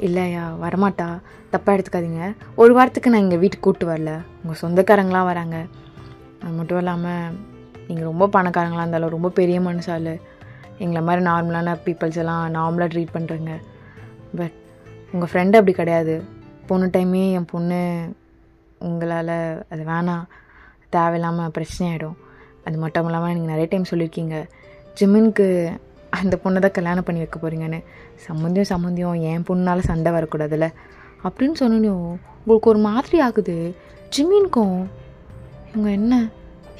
இல்லையா வரமாட்டா, தப்பாக எடுத்துக்காதீங்க, 1 வாரத்துக்கு நான் இங்கே வீட்டுக்கு கூப்பிட்டு வரல, உங்கள் சொந்தக்காரங்களாம் வராங்க. அது மட்டும் இல்லாமல் நீங்கள் ரொம்ப பணக்காரங்களாக இருந்தாலும் ரொம்ப பெரிய மனுஷால், எங்களை மாதிரி நார்மலான பீப்புள்ஸ் எல்லாம் நார்மலாக ட்ரீட் பண்ணுறேங்க. பட் உங்கள் ஃப்ரெண்டு அப்படி கிடையாது. போன டைமே என் பொண்ணு உங்களால் அது வேணாம், தேவையில்லாமல் பிரச்சனை ஆகிடும். அது மட்டும் இல்லாமல் நீங்கள் நிறைய டைம் சொல்லியிருக்கீங்க ஜிமினுக்கு அந்த பொண்ணை தான் கல்யாணம் பண்ணி வைக்க போகிறீங்கன்னு. சம்மந்தியம் என் பொண்ணால் சண்டை வரக்கூடாதுல்ல அப்படின்னு சொன்னோம். உங்களுக்கு ஒரு மாதிரி ஆகுது. ஜிமினுக்கும் இவங்க என்ன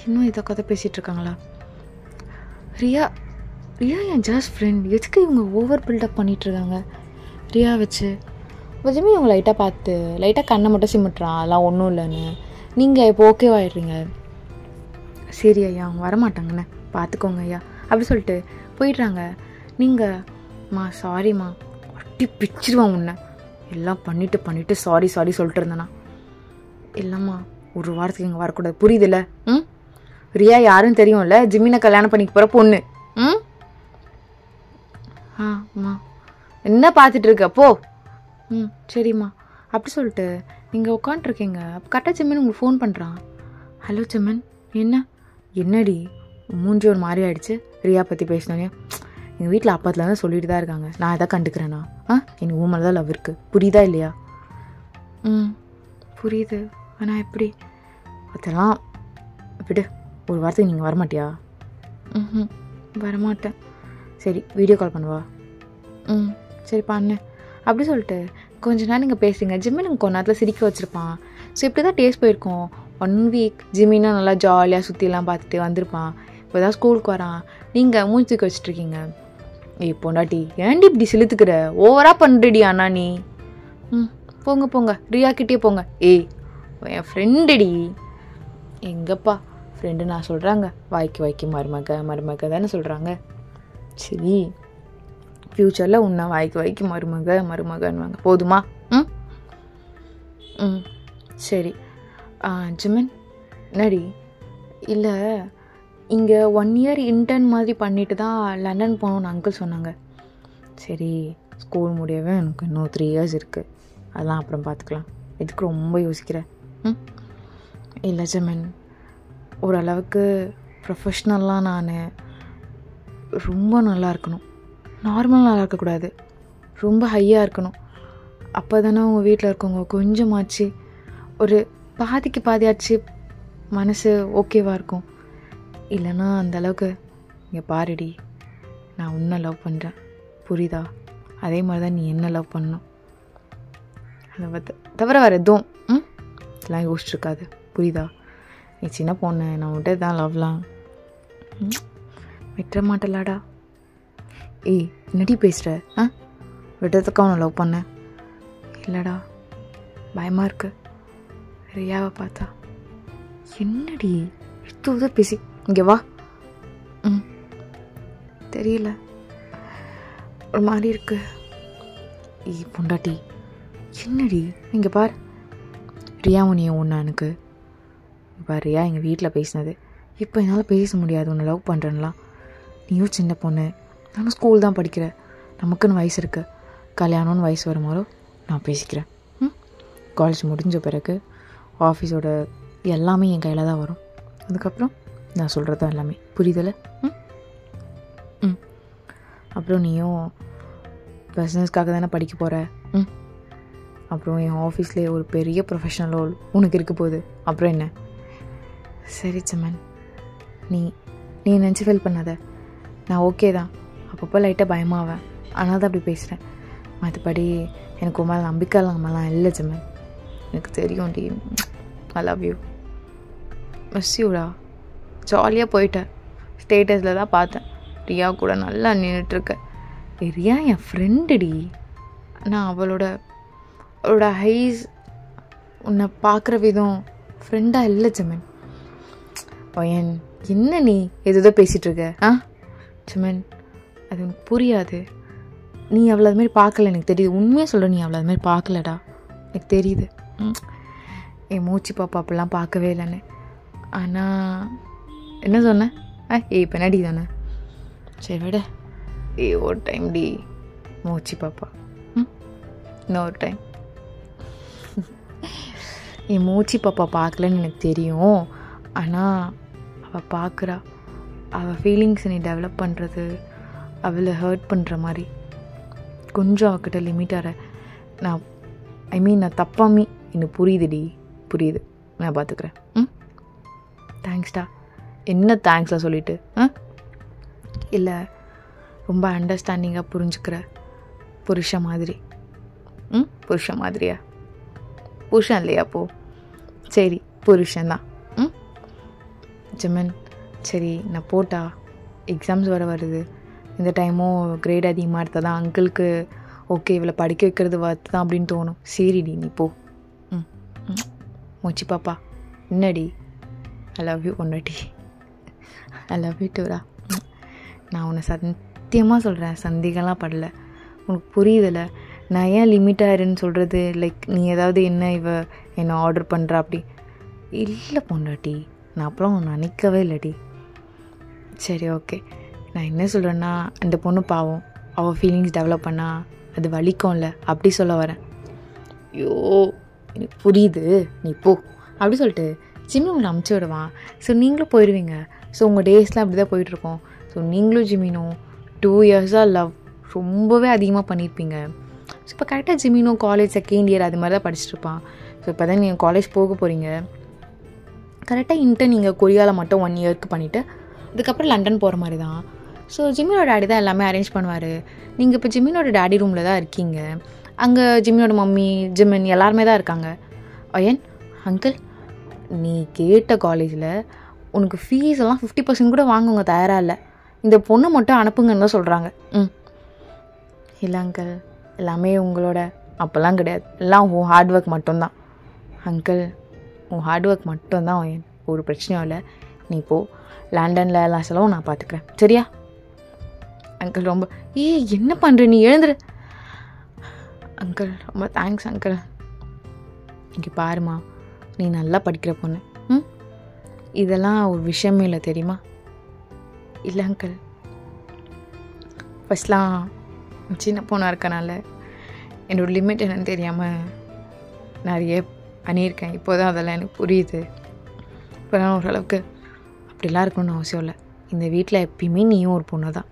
இன்னும் இதை கதை பேசிகிட்டு இருக்காங்களா? ரியா என் ஜஸ்ட் ஃப்ரெண்ட், எதுக்கு இவங்க ஓவர் பில்டப் பண்ணிகிட்ருக்காங்க ரியா வச்சு? ஜிமின் இவங்க லைட்டாக பார்த்து லைட்டாக கண்ணை மட்டும் சிமிட்டுறான், அதெல்லாம் ஒன்றும் இல்லைன்னு. நீங்கள் இப்போ ஓகேவாயிடுறீங்க. சரி ஐயா, அவங்க வரமாட்டாங்கண்ணே, பார்த்துக்கோங்க ஐயா அப்படி சொல்லிட்டு போயிடுறாங்க. நீங்கள்ம்மா சாரிம்மா, ஒட்டி பிச்சிடுவான் உன்னை, எல்லாம் பண்ணிவிட்டு சாரி சொல்லிட்டு இருந்தேண்ணா. இல்லைம்மா, 1 வாரத்துக்கு இங்கே வரக்கூடாது, புரியுதுல்ல? ரியா யாருன்னு தெரியும்ல, ஜிமினை கல்யாணம் பண்ணிக்க போகிற பொண்ணு. அம்மா என்ன பார்த்துட்டு இருக்க போ. சரிம்மா அப்படி சொல்லிட்டு நீங்கள் உட்காண்ட்ருக்கீங்க. அப்போ கரெக்டாக ஜிமின் உங்களுக்கு ஃபோன் பண்ணுறான். ஹலோ ஜிமின், என்னடி மூஞ்சி ஒரு மாதிரி ஆகிடுச்சு ரியா பற்றி பேசினோன்னே? எங்கள் வீட்டில் அப்பத்துலேருந்து சொல்லிட்டு தான் இருக்காங்க, நான் எதாவது கண்டுக்கிறேண்ணா. எனக்கு ஊ மேலே தான் லவ் இருக்குது, புரியுதா இல்லையா? புரியுது, ஆனால் எப்படி? அதெல்லாம் விடு, 1 வாரத்துக்கு நீங்கள் வரமாட்டியா? வரமாட்டேன். சரி, வீடியோ கால் பண்ணுவா. சரி பண்ணு அப்படி சொல்லிட்டு கொஞ்ச நேரம் நீங்கள் பேசுங்க. ஜிம்மின் நீங்கள் கொஞ்ச நேரத்தில் சிரிக்க வச்சுருப்பான். ஸோ இப்படி தான் டேஸ்ட் போயிருக்கோம். 1 week ஜிம்மினா நல்லா ஜாலியாக சுற்றிலாம் பார்த்துட்டு வந்திருப்பான். இப்போ தான் ஸ்கூலுக்கு வரான், நீங்கள் மூஞ்சி தூக்கி வச்சுட்ருக்கீங்க. பொண்டாட்டி ஏன்டி இப்படி செலுத்துக்கிற, ஓவராக பண்ணுறடி அண்ணா நீ. போங்க ரியாக்கிட்டே போங்க. என் ஃப்ரெண்டுடி. எங்கப்பா ஃப்ரெண்டு நான் சொல்கிறாங்க, வாய்க்கு மருமக தானே சொல்கிறாங்க. சரி, ஃப்யூச்சரில் உன்னை வாய்க்கு மருமகன்னுவாங்க, போதுமா? சரி ஜிமின் நடி. இல்லை, இங்கே 1 year இன்டர்ன் மாதிரி பண்ணிட்டு தான் லண்டன் போகணுன்னு அங்கிள் சொன்னாங்க. சரி, ஸ்கூல் முடியவே எனக்கு இன்னும் 3 years இருக்குது, அதெல்லாம் அப்புறம் பார்த்துக்கலாம். எதுக்கு ரொம்ப யோசிக்கிறேன்? இல்லை ஜிமின், ஓரளவுக்கு ப்ரொஃபஷ்னலாக நான் ரொம்ப நல்லா இருக்கணும், நார்மலாக நல்லா இருக்கக்கூடாது, ரொம்ப ஹையாக இருக்கணும். அப்போ தானே உங்கள் வீட்டில் இருக்கவங்க கொஞ்சமாச்சு ஒரு பாதிக்கு பாதியாச்சு மனசு ஓகேவாக இருக்கும். இல்லைன்னா அந்தளவுக்கு இங்கே பாருடி, நான் உன்னை லவ் பண்ணுறேன், புரியுதா? அதே மாதிரி தான் நீ என்ன லவ் பண்ணணும். அதை தவிர வேறு எதுவும் இதெல்லாம் யோசிச்சுருக்காது, புரியுதா? நீ சின்ன பொண்ணு, நான் உன்கிட்ட தான் லவ்லாம் விட்டுற மாட்டலாடா. என்னடி பேசுகிற? விடுறதுக்கு அவனை லவ் பண்ண இல்லைடா, பயமாக இருக்கு ரியாவை பார்த்தா. என்னடி இதுதான் பேசி, இங்கே வா. தெரியல, ஒரு மாதிரி இருக்கு. பொண்டாட்டி என்னடி, இங்கே பார், ரியா உனிய ஒன்றா எனக்கு பாரியா எங்கள் வீட்டில் பேசினது, இப்போ என்னால் பேச முடியாது, உன்னை லவ் பண்ணுறேன்லாம். நீயும் சின்ன பொண்ணு, நானும் ஸ்கூல் தான் படிக்கிறேன், நமக்குன்னு வயசு இருக்குது, கல்யாணம்னு வயசு வரும்போது நான் பேசிக்கிறேன். காலேஜ் முடிஞ்ச பிறகு ஆஃபீஸோட எல்லாமே என் கையில் தான் வரும். அதுக்கப்புறம் நான் சொல்கிறது தான் எல்லாமே, புரியுதில்ல? அப்புறம் நீயும் பிஸ்னஸ்க்காக தானே படிக்க போகிற. அப்புறம் என் ஆஃபீஸ்லேயே ஒரு பெரிய ப்ரொஃபஷனல் ரோல் உனக்கு இருக்க போகுது. அப்புறம் என்ன? சரி சமன், நீ நினச்சி ஃபீல் பண்ணாத. நான் ஓகே தான், அப்பப்போ லைட்டாக பயமாவேன், ஆனால் தான் அப்படி பேசுகிறேன். மற்றபடி எனக்கு ஒரு மேலே நம்பிக்கை இல்லாமலாம் இல்லை ஜமன். எனக்கு தெரியும் டி. I love you. மிஸ் யூடா. ஜாலியாக போயிட்டேன். ஸ்டேட்டஸில் தான் பார்த்தேன், ரியா கூட நல்லா நின்றுட்டுருக்க. ரியா என் ஃப்ரெண்டுடி. நான் அவளோட ஹைஸ் உன்னை பார்க்குற விதம் ஃப்ரெண்டாக இல்லை ஜமன். பையன் என்ன நீ எதோ பேசிகிட்ருக்க? ஜமன், அது உனக்கு புரியாது. நீ அவ்வளோ அதுமாரி பார்க்கல, எனக்கு தெரியுது. உண்மையாக சொல்கிற, நீ அவ்வளோ அதுமாரி பார்க்கலடா, எனக்கு தெரியுது. என் மூச்சு பாப்பா அப்படிலாம் பார்க்கவே இல்லைன்னு. ஆனால் என்ன சொன்னேன்? இப்போ நடி தானே. சரி விட. ஒரு டைம் டி மூச்சு பாப்பா, இன்னொரு டைம். என் மூச்சு பாப்பா பார்க்கலன்னு எனக்கு தெரியும், ஆனால் அவள் பார்க்குறா. அவள் ஃபீலிங்ஸை நீ டெவலப் பண்ணுறது, அவளை ஹர்ட் பண்ணுற மாதிரி கொஞ்சம் அவகிட்ட லிமிட்டார. நான் தப்பாமி, எனக்கு புரியுதுடி, புரியுது, நான் பார்த்துக்குறேன். தேங்க்ஸ்டா. என்ன தேங்க்ஸாக சொல்லிட்டு? இல்லை, ரொம்ப அண்டர்ஸ்டாண்டிங்காக புரிஞ்சுக்கிற புருஷன் மாதிரி. புருஷன் மாதிரியா? புருஷன் இல்லையா? போ, சரி புருஷன்தான். ஜமன், சரி நான் போட்டா? எக்ஸாம்ஸ் வருது. இந்த டைமும் கிரேட் அதிகமாக எடுத்தால் தான் அங்கிளுக்கு ஓகே இவளை படிக்க வைக்கிறது வர்த்து தான் அப்படின்னு தோணும். சரிடி நீ போ. மூச்சு பாப்பா. என்னடி? ஐ லவ் யூ பொண்டாட்டி. ஐ லவ் யூ டூரா. நான் உன்னை சத்தியமாக சொல்கிறேன், சந்தேகம்லாம் படலை. உனக்கு புரியுதில்ல நான் ஏன் லிமிட்டாயிருன்னு சொல்கிறது? லைக் நீ ஏதாவது என்னை ஆர்டர் பண்ணுற அப்படி இல்லை பொண்டாட்டி. நான் அப்புறம் நினைக்கவே இல்லடி. சரி ஓகே, நான் என்ன சொல்கிறேன்னா, அந்த பொண்ணு பாவம், அவள் ஃபீலிங்ஸ் டெவலப் பண்ணா அது வலிக்கும்ல, அப்படி சொல்ல வரேன். ஐயோ எனக்கு புரியுது, நீ போ அப்படி சொல்லிட்டு ஜிம்மி உங்களை அமுச்சு விடுவான். ஸோ நீங்களும் போயிடுவீங்க. ஸோ உங்கள் டேஸ்லாம் அப்படி தான் போயிட்டுருக்கோம். ஸோ நீங்களும் ஜிமினும் 2 இயர்ஸாக லவ் ரொம்பவே அதிகமாக பண்ணியிருப்பீங்க. ஸோ இப்போ கரெக்டாக ஜிமினும் காலேஜ் செகண்ட் இயர் அது மாதிரி தான் படிச்சுட்ருப்பான். ஸோ இப்போ தான் நீங்கள் காலேஜ் போக போகிறீங்க. கரெக்டாக இன்டர்ன் நீங்கள் கொரியாவில் மட்டும் 1 இயருக்கு பண்ணிவிட்டு அதுக்கப்புறம் லண்டன் போகிற மாதிரி தான். ஸோ ஜிம்மியோட டேடி தான் எல்லாமே அரேஞ்ச் பண்ணுவார். நீங்கள் இப்போ ஜிம்மினோட டேடி ரூமில் தான் இருக்கீங்க. அங்கே ஜிம்மியோட மம்மி ஜிமின் எல்லாருமே தான் இருக்காங்க. அயன் அங்கிள், நீ கேட்ட காலேஜில் உனக்கு ஃபீஸ் எல்லாம் 50% கூட வாங்குங்க தயாராக இல்லை, இந்த பொண்ணை மட்டும் அனுப்புங்கன்னு தான் சொல்கிறாங்க. இல்லை அங்கிள், எல்லாமே உங்களோட அப்போல்லாம் கிடையாது, எல்லாம் உன் ஹார்ட் ஒர்க் மட்டும்தான். அங்கிள் உன் ஹார்ட் ஒர்க் மட்டும்தான் அயன், ஒரு பிரச்சனையும் இல்லை. நீ போ, லண்டனில் எல்லா செலவும் நான் பார்த்துக்கிறேன், சரியா? அங்கிள் ரொம்ப என்ன பண்ணுற, நீ எழுந்துரு. அங்கிள் ரொம்ப தேங்க்ஸ் அங்கிள். இங்கே பாருமா, நீ நல்லா படிக்கிற பொண்ணு. இதெல்லாம் ஒரு விஷயமே இல்லை தெரியுமா? இல்லை அங்கிள், ஃபஸ்ட்லாம் சின்ன பொண்ணாக இருக்கனால என்னோடய லிமிட் என்னன்னு தெரியாமல் நிறைய பண்ணியிருக்கேன். இப்போ தான் அதெல்லாம் எனக்கு புரியுது. இப்போ நான் ஓரளவுக்கு அப்படிலாம் இருக்கணும்னு அவசியம் இல்லை. இந்த வீட்டில் எப்பயுமே நீயும் ஒரு பொண்ணு தான்.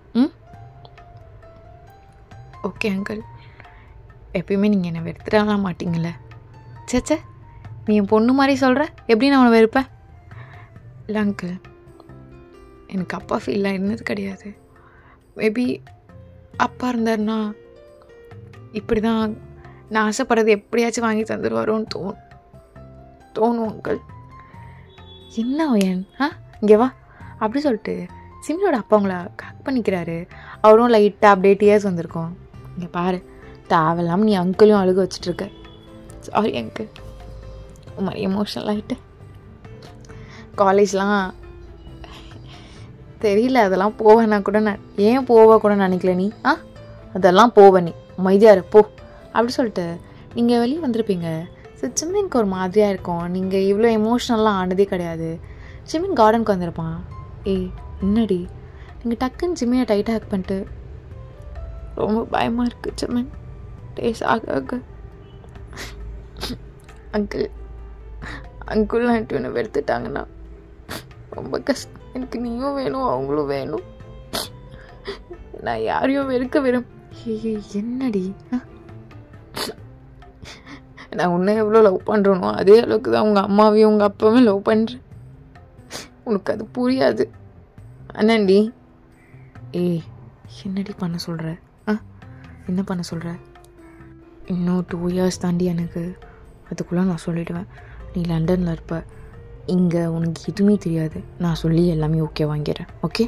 ஓகே அங்கிள், எப்பயுமே நீங்கள் என்னை வெறுத்துடலாம் மாட்டீங்கள? சேச்சே, நீ என் பொண்ணு மாதிரி சொல்கிற, எப்படி நான் உன்னை வெறுப்பேன்? இல்லை அங்கிள், எனக்கு அப்பா ஃபீல்லாம் இருந்தது கிடையாது. மேபி அப்பா இருந்தாருன்னா இப்படி தான் நான் ஆசைப்படுறது எப்படியாச்சும் வாங்கி தந்துடுவாரோன்னு தோணும் அங்கிள். என்ன ஓயன், இங்கே வா அப்படி சொல்லிட்டு சிம்மியோட அப்பா அவங்கள கரெக்ட் பண்ணிக்கிறாரு. அவரும் லைட்டாக அப்படியே டியர்ஸ் வந்திருக்கோம். இங்கே பாரு, தேவையில்லாமல் நீ அங்கிளையும் அழுக வச்சிட்ருக்க. சாரி அங்கிள், மாதிரி எமோஷனல் ஆகிட்டு. காலேஜ்லாம் தெரியல, அதெல்லாம் போவேன்னா கூட நான் ஏன் போவ கூட நினைக்கல. நீ அதெல்லாம் போவ, நீ மைதியாரு போ அப்படி சொல்லிட்டு நீங்கள் வெளியே வந்திருப்பீங்க. ஸோ ஜிமினுக்கு ஒரு மாதிரியாக இருக்கும். நீங்கள் இவ்வளோ எமோஷ்னல்லாம் ஆனதே கிடையாது. ஜிமின் கார்டனுக்கு வந்திருப்பான். ஏய் என்னடி நீங்கள் டக்குன்னு ஜிம்மியை டைட்டாக ஹக் பண்ணிட்டு, ரொம்ப பயமாக இருக்குது ஜிமின், டேஸ் ஆக அங்கிள் அங்குள் ஆண்டி ஒன்று வெறுத்துட்டாங்கன்னா ரொம்ப கஷ்டம். எனக்கு நீயும் வேணும் அவங்களும் வேணும். நான் யாரையும் வெறுக்க என்னடி, நான் உன்னை எவ்வளோ லவ் பண்ணுறனோ அதே அளவுக்கு தான் உங்கள் அம்மாவையும் உங்கள் அப்பாவையும் லவ் பண்ணுறேன். உனக்கு அது புரியாது அண்ணாண்டி. ஏய் என்னடி பண்ண சொல்கிற? என்ன பண்ண சொல்கிற? இன்னும் 2 years தாண்டி எனக்கு. அதுக்குள்ளே நான் சொல்லிவிடுவேன் நீ லண்டனில் இருப்ப. இங்கே உனக்கு எதுவுமே தெரியாது. நான் சொல்லி எல்லாமே ஓகே வாங்கிறேன். ஓகே?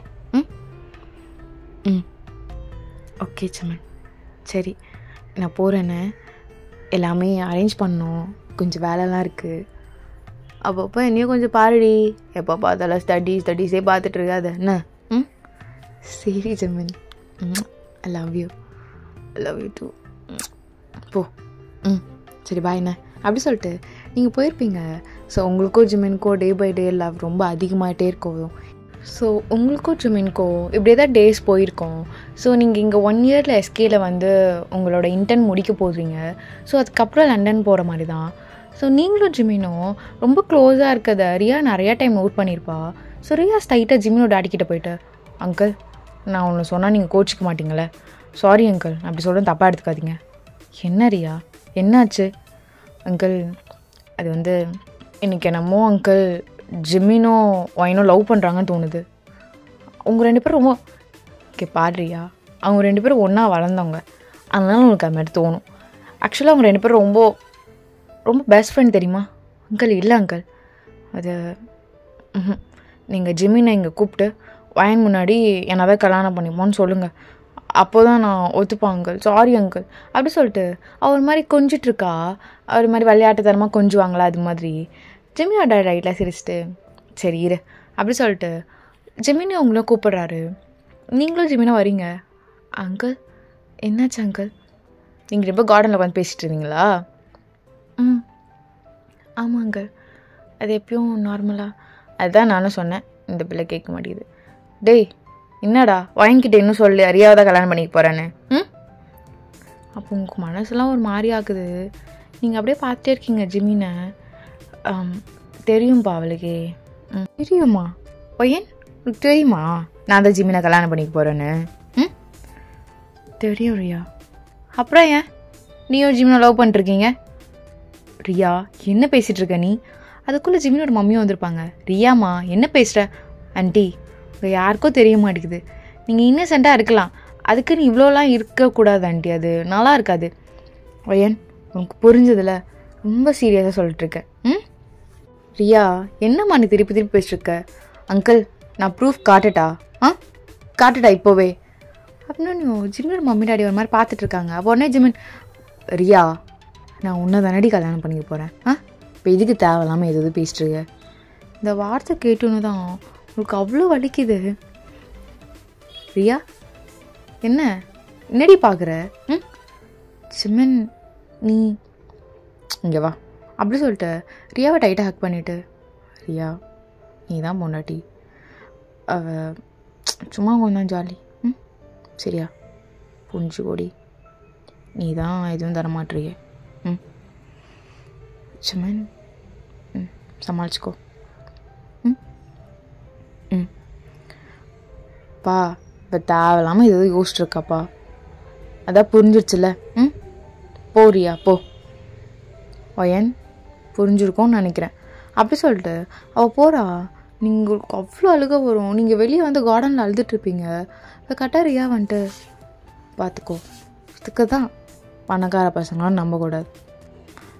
ஓகே ஜிமின், சரி நான் போகிறேன்னு. எல்லாமே அரேஞ்ச் பண்ணோம், கொஞ்சம் வேலைலாம் இருக்குது. அப்பப்போ என்னையும் கொஞ்சம் பாருடி. எப்போ பார்த்தாலும் ஸ்டடீஸே பார்த்துட்டு இருக்காது என்ன? சரி Jimin, I love you too. போ. சரி பாய் என்ன அப்படி சொல்லிட்டு நீங்கள் போயிருப்பீங்க. ஸோ உங்களுக்கும் ஜிமினுக்கும் டே பை டே லவ் ரொம்ப அதிகமாகிட்டே இருக்கும். ஸோ உங்களுக்கும் ஜிமினுக்கும் இப்படியே தான் டேஸ் போயிருக்கோம். ஸோ நீங்கள் இங்கே 1 yearல எஸ்கேல வந்து உங்களோட இன்டர்ன் முடிக்க போகிறீங்க. ஸோ அதுக்கப்புறம் லண்டன் போகிற மாதிரி தான். ஸோ நீங்களும் ஜிமினும் ரொம்ப க்ளோஸாக இருக்கிறத ரியா நிறையா டைம் நோட் பண்ணியிருப்பா. ஸோ ரியா ஸ்ட்ரைட்டாக ஜிமினோட டாடிக்கிட்ட போயிட்டு, அங்கிள் நான் ஒன்று சொன்னால் நீங்கள் கோச்சிக்க மாட்டீங்களே, சாரி அங்கிள் அப்படி சொல்கிறேன், தப்பாக எடுத்துக்காதீங்க. என்ன ரியா என்னாச்சு? அங்கிள் அது வந்து இன்றைக்கி என்னமோ அங்கிள் ஜிமினும் ஒயினும் லவ் பண்ணுறாங்கன்னு தோணுது. அவங்க 2 பேரும் ரொம்ப பாடுறியா, அவங்க 2 பேரும் ஒன்றா வளர்ந்தவங்க, அதனால உங்களுக்கு அது மாதிரி தோணும். ஆக்சுவலாக அவங்க 2 பேரும் ரொம்ப ரொம்ப பெஸ்ட் ஃப்ரெண்ட் தெரியுமா? அங்கிள் இல்லை அங்கிள், அது நீங்கள் ஜிமினை இங்கே கூப்பிட்டு வயன் முன்னாடி என்னதான் கல்யாணம் பண்ணிப்போன்னு சொல்லுங்கள், அப்போ தான் நான் ஒத்துப்பேன் அங்கிள், சாரி அங்கிள் அப்படி சொல்லிட்டு அவர் மாதிரி கொஞ்சிட்ருக்கா. அவர் மாதிரி விளையாட்டுத்தனமாக கொஞ்சுவாங்களா அது மாதிரி. ஜிமினோட ரைட்டில் சிரிச்சிட்டு சரி இரு அப்படி சொல்லிட்டு ஜிமினை உங்களும் கூப்பிட்றாரு. நீங்களும் ஜிமினா வரீங்க. அங்கிள் என்னாச்சு அங்கிள்? நீங்கள் ரொம்ப கார்டனில் வந்து பேசிகிட்டு இருந்தீங்களா? ஆமாம் அங்கிள், அது எப்பயும் நார்மலாக. அதுதான் நானும் சொன்னேன், இந்த பிள்ளை கேட்க மாட்டேங்குது. டேய் என்னடா வாங்கிக்கிட்டு இன்னும் சொல்லி அறியாத கல்யாணம் பண்ணிக்க போகிறேன்னு. அப்போ உங்களுக்கு மனசுலாம் ஒரு மாதிரி ஆகுது. நீங்கள் அப்படியே பார்த்துட்டே இருக்கீங்க ஜிமினை. தெரியும்பா அவளுக்கே. தெரியுமா? பையன் உனக்கு தெரியுமா நான் தான் ஜிமினை கல்யாணம் பண்ணிக்க போகிறேன்னு? தெரியும் ரியா. அப்புறம் ஏன் நீயும் ஜிமினை லவ் பண்ணிருக்கீங்க? ரியா என்ன பேசிகிட்டு இருக்க நீ? அதுக்குள்ளே ஜிமினோட மம்மியும் வந்திருப்பாங்க. ரியாம்மா என்ன பேசுகிற? ஆண்டி யாருக்கும் தெரிய மாட்டேங்குது, நீங்கள் இன்னசென்ட்டாக இருக்கலாம், அதுக்கு நீ இவ்வளோலாம் இருக்கக்கூடாது ஆண்டி, அது நல்லா இருக்காது. ஒயன் உனக்கு புரிஞ்சதில்ல, ரொம்ப சீரியஸாக சொல்லிட்டுருக்க. ரியா என்னம்மா நீ திருப்பி பேசிட்டுருக்க? அங்கிள் நான் ப்ரூஃப் காட்டுட்டா? காட்டுட்டா இப்போவே அப்படின்னு நீ ஜிமினோட மம்மி டாடி ஒரு மாதிரி பார்த்துட்ருக்காங்க. அப்போ உடனே ஜிமின், ரியா நான் உன்னை தானடி கல்யாணம் பண்ணிக்க போகிறேன், இப்போ இதுக்கு தேவையில்லாமல் எது பேசிட்டுருக்க? இந்த வார்த்தை கேட்டோன்னு தான் உங்களுக்கு அவ்வளோ வலிக்குது. ரியா என்னடி பார்க்குற? ஜிமின் நீ இங்கே வா அப்படி சொல்லிட்டு ரியாவை டைட்டாக ஹக் பண்ணிவிட்டு, ரியா நீ தான் பொண்டாட்டி, சும்மா கொஞ்சம் ஜாலி சரியா, புரிஞ்சு கோடி, நீ தான் எதுவும் தர மாட்டியே. ஜிமின் சமாளிச்சுக்கோ. பா இப்போ தேவையில்லாமல் எதுவும் யோசிச்சுருக்காப்பா, அதான் புரிஞ்சிடுச்சுல. போறியா போ. ஒயன் புரிஞ்சிருக்கோன்னு நினைக்கிறேன் அப்படி சொல்லிட்டு அவள் போகிறா. உங்களுக்கு அவ்வளோ அழுக வரும். நீங்கள் வெளியே வந்து கார்டனில் அழுதுட்ருப்பீங்க. இப்போ கட்டாரியா வந்துட்டு பார்த்துக்கோ, இதுக்கு தான் பணக்கார பசங்களாம் நம்பக்கூடாது.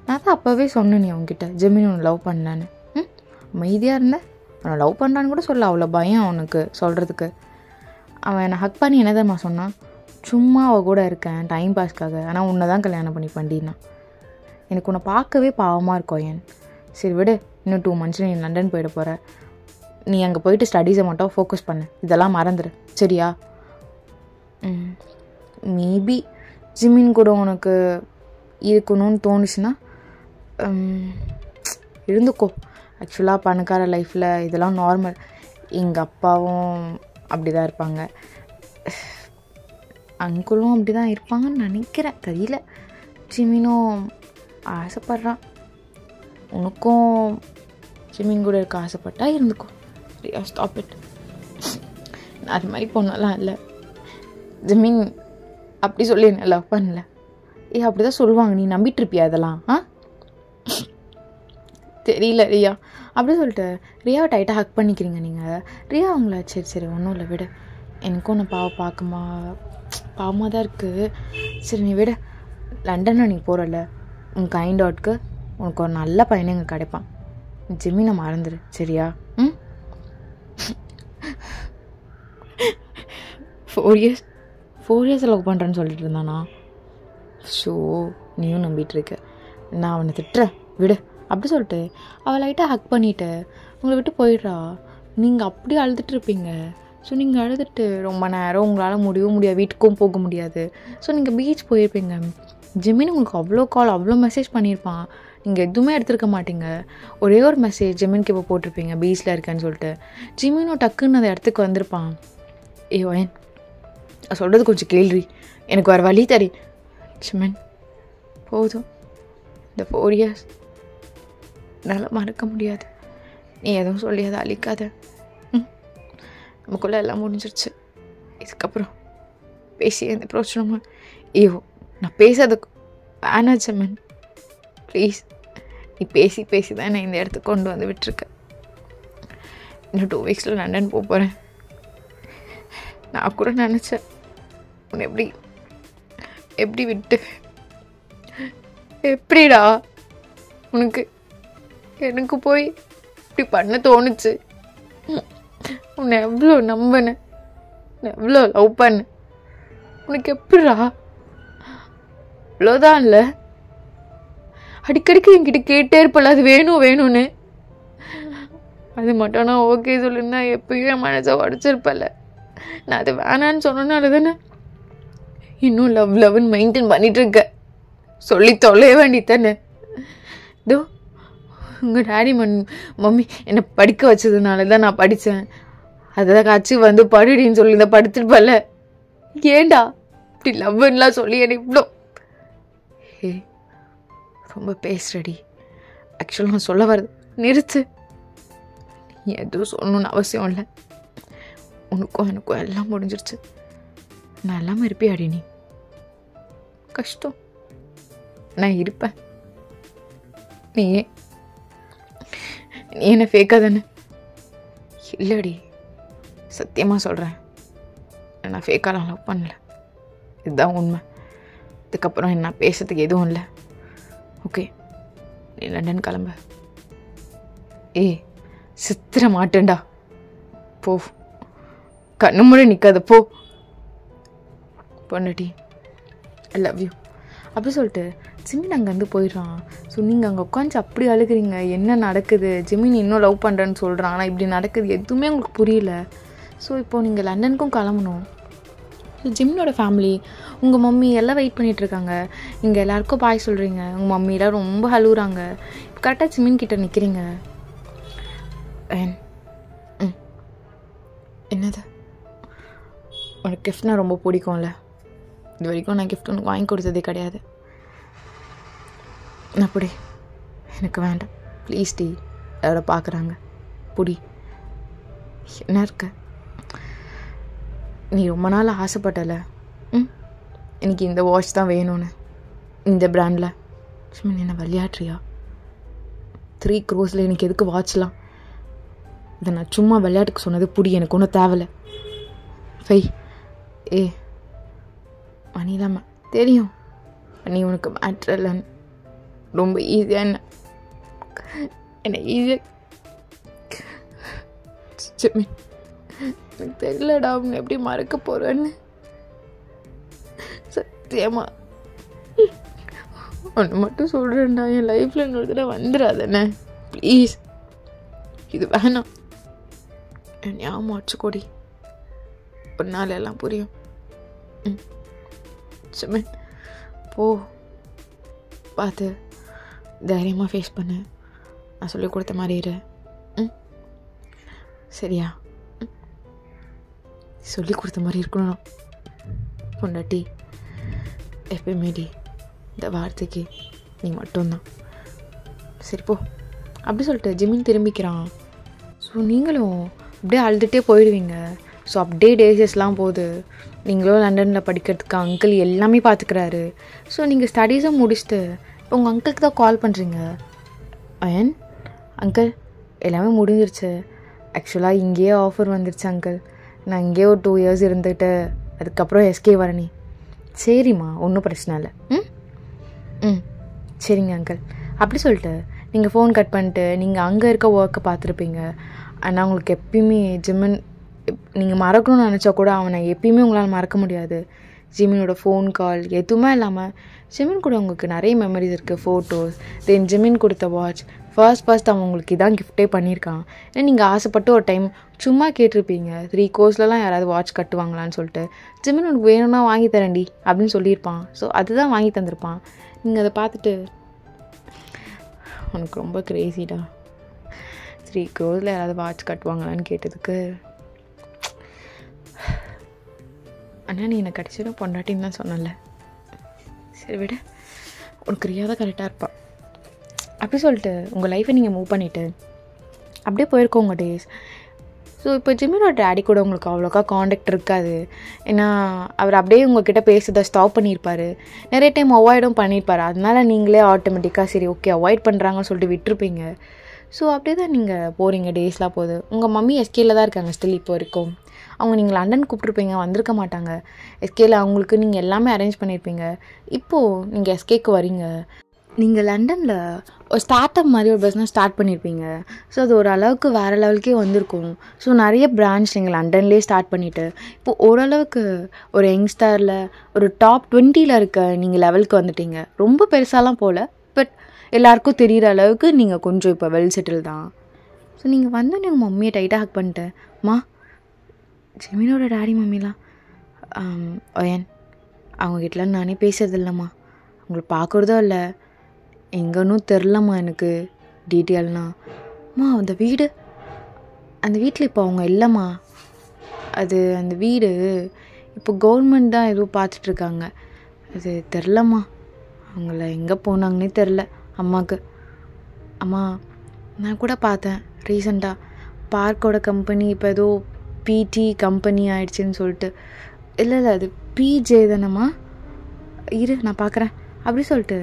நான் தான் அப்போவே சொன்னேன் நீ அவங்ககிட்ட ஜிமின் ஒன்று லவ் பண்ணலான்னு. அமைதியாக இருந்தேன். அவனை லவ் பண்ணுறான்னு கூட சொல்ல, அவ்வளோ பயம் அவனுக்கு சொல்கிறதுக்கு. அவன் என்னை ஹக் பண்ணி என்ன தான் சொன்னான், சும்மா அவள் கூட இருக்கேன் டைம் பாஸ்க்காக, ஆனால் உன்னை தான் கல்யாணம் பண்ணி பண்ணினா. எனக்கு உன்னை பார்க்கவே பாவமாக இருக்கும் ஏன். சரி விடு, இன்னும் 2 months நீ லண்டன் போயிட போகிற. நீ அங்கே போயிட்டு ஸ்டடீஸை மட்டும் ஃபோக்கஸ் பண்ணு, இதெல்லாம் மறந்துடு சரியா? மேபி ஜிமின் கூட உனக்கு இருக்கணும்னு தோணுச்சுன்னா இருந்துக்கோ. ஆக்சுவலாக பணக்கார லைஃப்பில் இதெல்லாம் நார்மல். எங்கள் அப்பாவும் அப்படி தான் இருப்பாங்க, அங்குளும் அப்படி தான் இருப்பாங்கன்னு நினைக்கிறேன், தெரியல. ஜிமினும் ஆசைப்பட்றான், உனக்கும் ஜிமின் கூட இருக்க ஆசைப்பட்டா இருந்துக்கோ. Riya stop it. நான் அது மாதிரி பொண்ணெல்லாம் இல்லை. ஜிமின் அப்படி சொல்லி என்ன லவ் பண்ணல. அப்படி தான் சொல்லுவாங்க, நீ நம்பிட்டு இருப்பியா அதெல்லாம்? தெரியல ரியா. அப்படி சொல்லிட்டு ரியாவை டைட்டாக ஹக் பண்ணிக்கிறீங்க நீங்கள். ரியா அவங்கள சரி சரி ஒன்றும் இல்லை விட, எனக்கும் ஒன்று பாவமாக தான் இருக்குது. சரி நீ விட, லண்டனில் நீ போகிறல, உன் கைண்ட் அவுட்க்கு உனக்கு ஒரு நல்ல பையனை இங்கே கிடைப்பான். ஜிமினை மறந்துடு சரியா? 4 years லவ் பண்ணுறேன்னு சொல்லிட்டு இருந்தானா? ஷோ நீயும் நம்பிட்டு இருக்க, நான் அவனை திட்டுறேன் விடு. அப்படி சொல்லிட்டு அவள் லைட்டாக ஹக் பண்ணிவிட்டு உங்களை விட்டு போயிடுறா. நீங்கள் அப்படியே அழுதுட்டுருப்பீங்க. ஸோ நீங்கள் அழுதுட்டு ரொம்ப நேரம் உங்களால் முடியவும் முடியாது, வீட்டுக்கும் போக முடியாது. ஸோ நீங்கள் பீச் போயிருப்பீங்க. ஜிமின் உங்களுக்கு அவ்வளோ கால் அவ்வளோ மெசேஜ் பண்ணியிருப்பான், நீங்கள் எதுவுமே எடுத்துருக்க மாட்டீங்க. ஒரே ஒரு மெசேஜ் ஜிமினுக்கு இப்போ போட்டிருப்பீங்க பீச்சில் இருக்கேன்னு சொல்லிட்டு. ஜிமினும் டக்குன்னு அந்த இடத்துக்கு வந்திருப்பான். ஓயன் சொல்கிறது கொஞ்சம் கேள்வி, எனக்கு வேறு வழி தரி. ஜிமின் போதும், இந்த 4 years என்னால் மறக்க முடியாது. நீ எதுவும் சொல்லி அதை அழிக்காத. நமக்குள்ளே எல்லாம் முடிஞ்சிருச்சு, இதுக்கப்புறம் பேசி எந்த பிரச்சனமா? நான் பேசாதக்கு வேணாம் ஜிமின் ப்ளீஸ். நீ பேசி தான் நான் இந்த இடத்துக்கு கொண்டு வந்து விட்டுருக்கேன். இன்னும் 2 weeksல லண்டன் போக போகிறேன். நான் கூட நினச்சேன் உன்னை எப்படி விட்டு, எப்படிடா உனக்கு எனக்கு போய் இப்படி பண்ண தோணுச்சு? உன்னை எவ்வளோ நம்பினேன், எவ்வளோ லவ் பண்ணேன், உனக்கு எப்படிடா? அவ்வளோதான் இல்லை, அடிக்கடிக்கு என்கிட்ட கேட்டே இருப்பல அது வேணும்னு. அது மட்டும் நான் ஓகே சொல்லுன்னா எப்பயும் என் மனசை உடச்சிருப்பல. நான் அது வேணான்னு சொன்னனால தானே இன்னும் லவ்னு மெயின்டைன் பண்ணிட்டு இருக்க. சொல்லி தொலைய வேண்டித்தானே. இதோ உங்கள் டாடி மம்மி என்னை படிக்க வச்சதுனால தான் நான் படித்தேன். அதை காய்ச்சி வந்து படிடின்னு சொல்லி இந்த படுத்துருப்பல. ஏண்டா இப்படி லவ்லாம் சொல்லி என்னை இவ்வளோ ரொம்ப பேசுறடி. ஆக்சுவலாக நான் சொல்ல வரது நிறுத்து. நீ எதுவும் சொல்லணும்னு அவசியம் இல்லை. உனக்கும் எனக்கும் எல்லாம் முடிஞ்சிருச்சு. நான் எல்லாமே இருப்பியாடி? நீ கஷ்டம், நான் இருப்பேன். நீ என்ன ஃபேக்காக தானே? இல்லடி, சத்தியமாக சொல்கிறேன், நான் ஃபேக்காலாம் லவ் பண்ணல. இதுதான் உண்மை. இதுக்கப்புறம் என்ன பேசுறதுக்கு எதுவும் இல்லை. ஓகே, நீ லண்டன் கிளம்ப. சித்திர மாட்டேன்டா, போ. கண்ணு முறை நிற்காத, போ பொண்ணடி. ஐ லவ் யூ அப்படி சொல்லிட்டு ஜிமின் அங்கேருந்து போயிடுறான். ஸோ நீங்கள் அங்கே உட்காந்து அப்படி அழுகிறீங்க, என்ன நடக்குது? ஜிமின் இன்னும் லவ் பண்ணுறேன்னு சொல்கிறான், ஆனால் இப்படி நடக்குது எதுவுமே உங்களுக்கு புரியல. ஸோ இப்போது நீங்கள் லண்டனுக்கும் கிளம்பணும். ஸோ ஜிமினோட ஃபேமிலி, உங்கள் மம்மி எல்லாம் வெயிட் பண்ணிகிட்ருக்காங்க. நீங்கள் எல்லாேருக்கும் பாய் சொல்கிறீங்க, உங்கள் மம்மியெலாம் ரொம்ப அழுகுறாங்க. இப்போ கரெக்டாக ஜிமின் கிட்டே நிற்கிறீங்க. என்னது? உனக்கு கிஃப்ட்னா ரொம்ப பிடிக்கும்ல? இது வரைக்கும் நான் கிஃப்ட் உனக்கு வாங்கி கொடுத்ததே கிடையாது. அப்படி எனக்கு வேண்டாம் ப்ளீஸ் டி. யாரோ பார்க்குறாங்க, புடி. என்ன இருக்க? நீ ரொம்ப நாள் ஆசைப்பட்டல எனக்கு இந்த வாட்ச் தான் வேணும்னு, இந்த பிராண்டில். சும்மா என்ன விளையாட்றியா? 3 crores எனக்கு எதுக்கு வாட்ச்லாம்? இதை நான் சும்மா விளையாட்டுக்கு சொன்னது, புடி. எனக்கு ஒன்றும் தேவையில்லை. மணி தான் தெரியும், நீ உனக்கு மேட்ரு இல்லைன்னு. ரொம்ப ஈஸியாக என்ன ஈஸியாக எனக்கு தெரியலடா அவங்க எப்படி மறக்க போகிறேன்னு. சத்தியமா ஒன்று மட்டும் சொல்கிறேன்டா, என் லைஃப்பில் இன்னொரு தடவை வந்துடாதானே ப்ளீஸ். இது வேணாம், என் ஞாபகம் வச்சுக்கோடி. ஒரு நாள் எல்லாம் புரியும். ஜிமின் போ, பார்த்து தைரியமாக ஃபேஸ் பண்ணு. நான் சொல்லி கொடுத்த மாதிரி இரு. சரியா? சொல்லி கொடுத்த மாதிரி இருக்கணும் பொண்டாட்டி. எப்பயுமேடி இந்த வார்த்தைக்கு நீ மட்டும்தான். சரி போ அப்படி சொல்லிட்டு ஜிமின் திரும்பிக்கிறான். ஸோ நீங்களும் அப்படியே அழுதுகிட்டே போயிடுவீங்க. ஸோ அப்படியே டேஸஸ்லாம் போகுது. நீங்களும் லண்டனில் படிக்கிறதுக்கு அங்கிள் எல்லாமே பார்த்துக்கிறாரு. ஸோ நீங்கள் ஸ்டடீஸும் முடிச்சுட்டு இப்போ உங்கள் அங்கிளுக்கு தான் கால் பண்ணுறீங்க. ஏன் அங்கிள் எல்லாமே முடிஞ்சிருச்சு, ஆக்சுவலாக இங்கேயே ஆஃபர் வந்துருச்சு அங்கிள், நான் இங்கேயே ஒரு 2 years இருந்துட்டு அதுக்கப்புறம் எஸ்கே வரேனே. சரிம்மா ஒன்றும் பிரச்சனை இல்லை. சரிங்க அங்கிள் அப்படி சொல்லிட்டு நீங்கள் ஃபோன் கட் பண்ணிட்டு நீங்கள் அங்கே இருக்க ஒர்க்கை பார்த்துருப்பீங்க. ஆனால் உங்களுக்கு எப்பயுமே ஜிமின் நீங்கள் மறக்கணும்னு நினச்சா கூட அவனை எப்பயுமே உங்களால் மறக்க முடியாது. ஜிமினோட ஃபோன் கால் எதுவுமே இல்லாமல் ஜிமின் கூட உங்களுக்கு நிறைய மெமரிஸ் இருக்குது, ஃபோட்டோஸ். தென் ஜிமின் கொடுத்த வாட்ச் ஃபர்ஸ்ட் அவன் உங்களுக்கு இதான் கிஃப்டே பண்ணியிருக்கான். ஏன்னா நீங்கள் ஆசைப்பட்டு ஒரு டைம் சும்மா கேட்டிருப்பீங்க 3 courseலலாம் யாராவது வாட்ச் கட்டுவாங்களான்னு சொல்லிட்டு. ஜிமின் உனக்கு வேணும்னா வாங்கி தரேன்டி அப்படின்னு சொல்லியிருப்பான். ஸோ அதுதான் வாங்கி தந்திருப்பான். நீங்கள் அதை பார்த்துட்டு உனக்கு ரொம்ப க்ரேசிடா 3 courseல யாராவது வாட்ச் கட்டுவாங்களான்னு கேட்டதுக்கு, ஆனால் நீ என்னை கடைசியில் பொண்டாட்டின்னு தான் சொன்னல, சரி விட உனக்கு ரியா தான் கரெக்டாக இருப்பாள் அப்படி சொல்லிட்டு உங்கள் லைஃப்பை நீங்கள் மூவ் பண்ணிவிட்டு அப்படியே போயிருக்கோம் உங்கள் டேஸ். ஸோ இப்போ ஜிமினோட டேடி கூட உங்களுக்கு அவ்வளோக்கா காண்டாக்ட் இருக்காது. ஏன்னா அவர் அப்படியே உங்கள்கிட்ட பேசுறதை ஸ்டாப் பண்ணியிருப்பார், நிறைய டைம் அவாய்டும் பண்ணியிருப்பார். அதனால நீங்களே ஆட்டோமேட்டிக்காக சரி ஓகே அவாய்ட் பண்ணுறாங்கன்னு சொல்லிட்டு விட்டுருப்பீங்க. ஸோ அப்படியே தான் நீங்கள் போகிறீங்க, டேஸ்லாம் போகுது. உங்கள் மம்மி எஸ்கேல தான் இருக்காங்க ஸ்டில் இப்போ வரைக்கும். அவங்க நீங்கள் லண்டன் கூப்பிட்ருப்பீங்க, வந்திருக்க மாட்டாங்க. எஸ்கேல அவங்களுக்கு நீங்கள் எல்லாமே அரேஞ்ச் பண்ணியிருப்பீங்க. இப்போது நீங்கள் எஸ்கேக்கு வரீங்க. நீங்கள் லண்டனில் ஒரு ஸ்டார்ட் அப் மாதிரி ஒரு பிஸ்னஸ் ஸ்டார்ட் பண்ணியிருப்பீங்க. ஸோ அது ஒரு அளவுக்கு வேறு லெவலுக்கே வந்திருக்கும். ஸோ நிறைய பிரான்ச் நீங்கள் லண்டன்லேயே ஸ்டார்ட் பண்ணிவிட்டு இப்போது ஓரளவுக்கு ஒரு யங்ஸ்டாரில் ஒரு டாப் 20 இருக்க நீங்கள் லெவலுக்கு வந்துட்டீங்க. ரொம்ப பெருசாலாம் போகல, பட் எல்லாருக்கும் தெரிகிற அளவுக்கு நீங்கள் கொஞ்சம் இப்போ வெல் செட்டில் தான். ஸோ நீங்கள் வந்தோன்னே உங்கள் மம்மியை டைட்டாக ஹக் பண்ணிட்டு, மா ஜிமினோட டேடி மம்மிலாம் ஏன் அவங்ககிட்டலாம் நானே பேசுறது இல்லைம்மா, அவங்கள பார்க்குறதோ இல்லை, எங்கன்னு தெரிலம்மா எனக்கு டீட்டெயில்னா. அந்த வீடு, அந்த வீட்டில் இப்போ அவங்க இல்லைம்மா, அது அந்த வீடு இப்போ கவர்மெண்ட் தான் ஏதோ பார்த்துட்ருக்காங்க, அது தெரிலம்மா, அவங்கள எங்கே போனாங்கன்னே தெரில அம்மாவுக்கு. அம்மா நான் கூட பார்த்தேன் ரீசெண்டாக பார்க்கோட கம்பெனி இப்போ ஏதோ பிடி கம்பெனி ஆயிடுச்சுன்னு சொல்லிட்டு. இல்லை அது பிஜே தானம்மா, இரு நான் பார்க்குறேன் அப்படி சொல்லிட்டு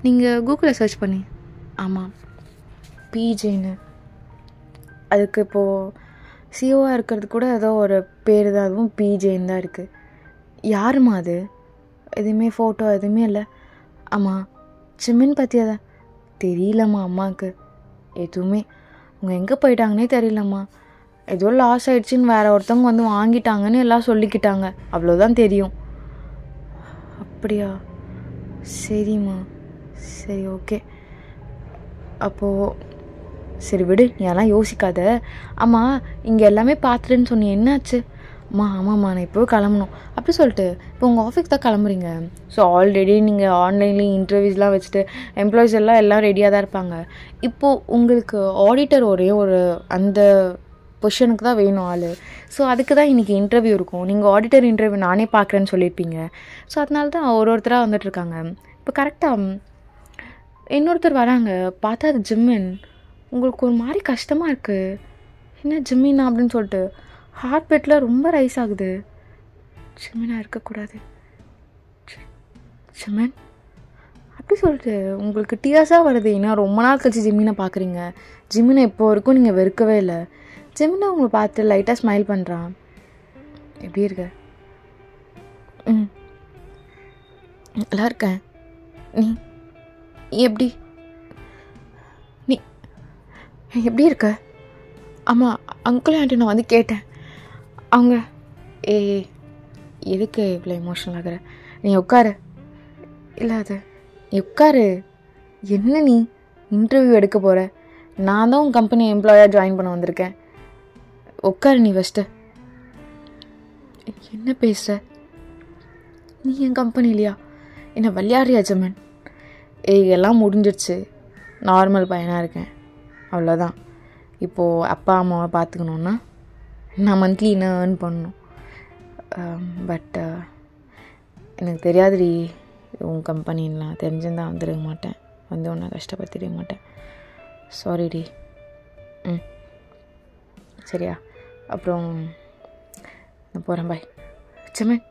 நீங்கள் கூகுளில் சர்ச் பண்ணி, ஆமாம் பிஜேன்னு, அதுக்கு இப்போது சிஓவாக இருக்கிறது கூட ஏதோ ஒரு பேர் தான், அதுவும் பிஜேன்னு தான் இருக்குது. யாருமா அது? எதுவுமே ஃபோட்டோ எதுவுமே இல்லை. ஆமாம் ஜிமின் பற்றியா தான் தெரியலம்மா அம்மாவுக்கு எதுவுமே. அவங்க எங்கே போயிட்டாங்கன்னே தெரியலம்மா, ஏதோ லாஸ் ஆகிடுச்சின்னு வேறு ஒருத்தவங்க வந்து வாங்கிட்டாங்கன்னு எல்லாம் சொல்லிக்கிட்டாங்க, அவ்வளோதான் தெரியும். அப்படியா, சரிம்மா சரி ஓகே. அப்போது சரி விடு, நீ அதெல்லாம் யோசிக்காத. ஆமாம் இங்கே எல்லாமே பார்த்துட்டுன்னு சொன்னி என்னாச்சு? ஆமாம்மா நான் இப்போ கிளம்பணும் அப்படி சொல்லிட்டு இப்போ உங்கள் ஆஃபீஸ் தான் கிளம்புறீங்க. ஸோ ஆல்ரெடி நீங்கள் ஆன்லைன்லேயும் இன்டர்வியூஸ்லாம் வச்சுட்டு எம்ப்ளாயிஸ் எல்லாம் ரெடியாக தான் இருப்பாங்க. இப்போது உங்களுக்கு ஆடிட்டர் ஒரு அந்த பொசிஷனுக்கு தான் வேணும் ஆள். ஸோ அதுக்கு தான் இன்றைக்கி இன்டர்வியூ இருக்கும். நீங்கள் ஆடிட்டர் இன்டர்வியூ நானே பார்க்குறேன்னு சொல்லியிருப்பீங்க. ஸோ அதனால தான் ஒருத்தராக வந்துட்டுருக்காங்க. இப்போ கரெக்டாக இன்னொருத்தர் வராங்க, பார்த்தா அது ஜிம்மின். உங்களுக்கு ஒரு மாதிரி கஷ்டமாக இருக்குது, என்ன ஜிம்மினா அப்படின்னு சொல்லிட்டு ஹார்ட் பீட்டில் ரொம்ப ரைஸ் ஆகுது. ஜிம்மினாக இருக்கக்கூடாது ஜிம்மின் அப்படி சொல்லிட்டு உங்களுக்கு டியர்ஸாக வருது. ஏன்னா ரொம்ப நாள் கழிச்சு ஜிம்மினை பார்க்குறீங்க. ஜிம்மினை இப்போ வரைக்கும் நீங்கள் வெறுக்கவே இல்லை. ஜிம்மினை உங்களை பார்த்து லைட்டாக ஸ்மைல் பண்ணுறான். எப்படி இருக்க? நல்லா இருக்கேன். நீ எப்படி நீ எப்படி இருக்க? ஆமாம் அங்கிள் ஆண்டி நான் வந்து கேட்டேன். அவங்க எதுக்கு இவ்வளோ எமோஷனல் ஆகிற? நீ உட்காரு. இல்லை அது நீ உட்காரு. என்ன நீ இன்டர்வியூ எடுக்க போகிற? நான் தான் உன் கம்பெனி எம்ப்ளாயாக ஜாயின் பண்ண வந்திருக்கேன். உட்காரு நீ ஃபஸ்ட்டு. என்ன பேசுகிற? நீ என் கம்பெனி இல்லையா? என்ன விளையாடுறியா ஜமன்? எல்லாம் முடிஞ்சிடுச்சு. நார்மல் பையனாக இருக்கேன், அவ்வளோதான். இப்போது அப்பா அம்மாவை பார்த்துக்கணுன்னா நான் மந்த்லி என்ன ஏர்ன் பண்ணணும். பட் எனக்கு தெரியாதுடி உன் கம்பெனிலாம், தெரிஞ்சிருந்தால் வந்துருக்க மாட்டேன், வந்து ஒன்றை கஷ்டப்படுத்திட மாட்டேன். சாரிடி. சரியா? அப்புறம் நான் போகிறேன், பாய். சமன்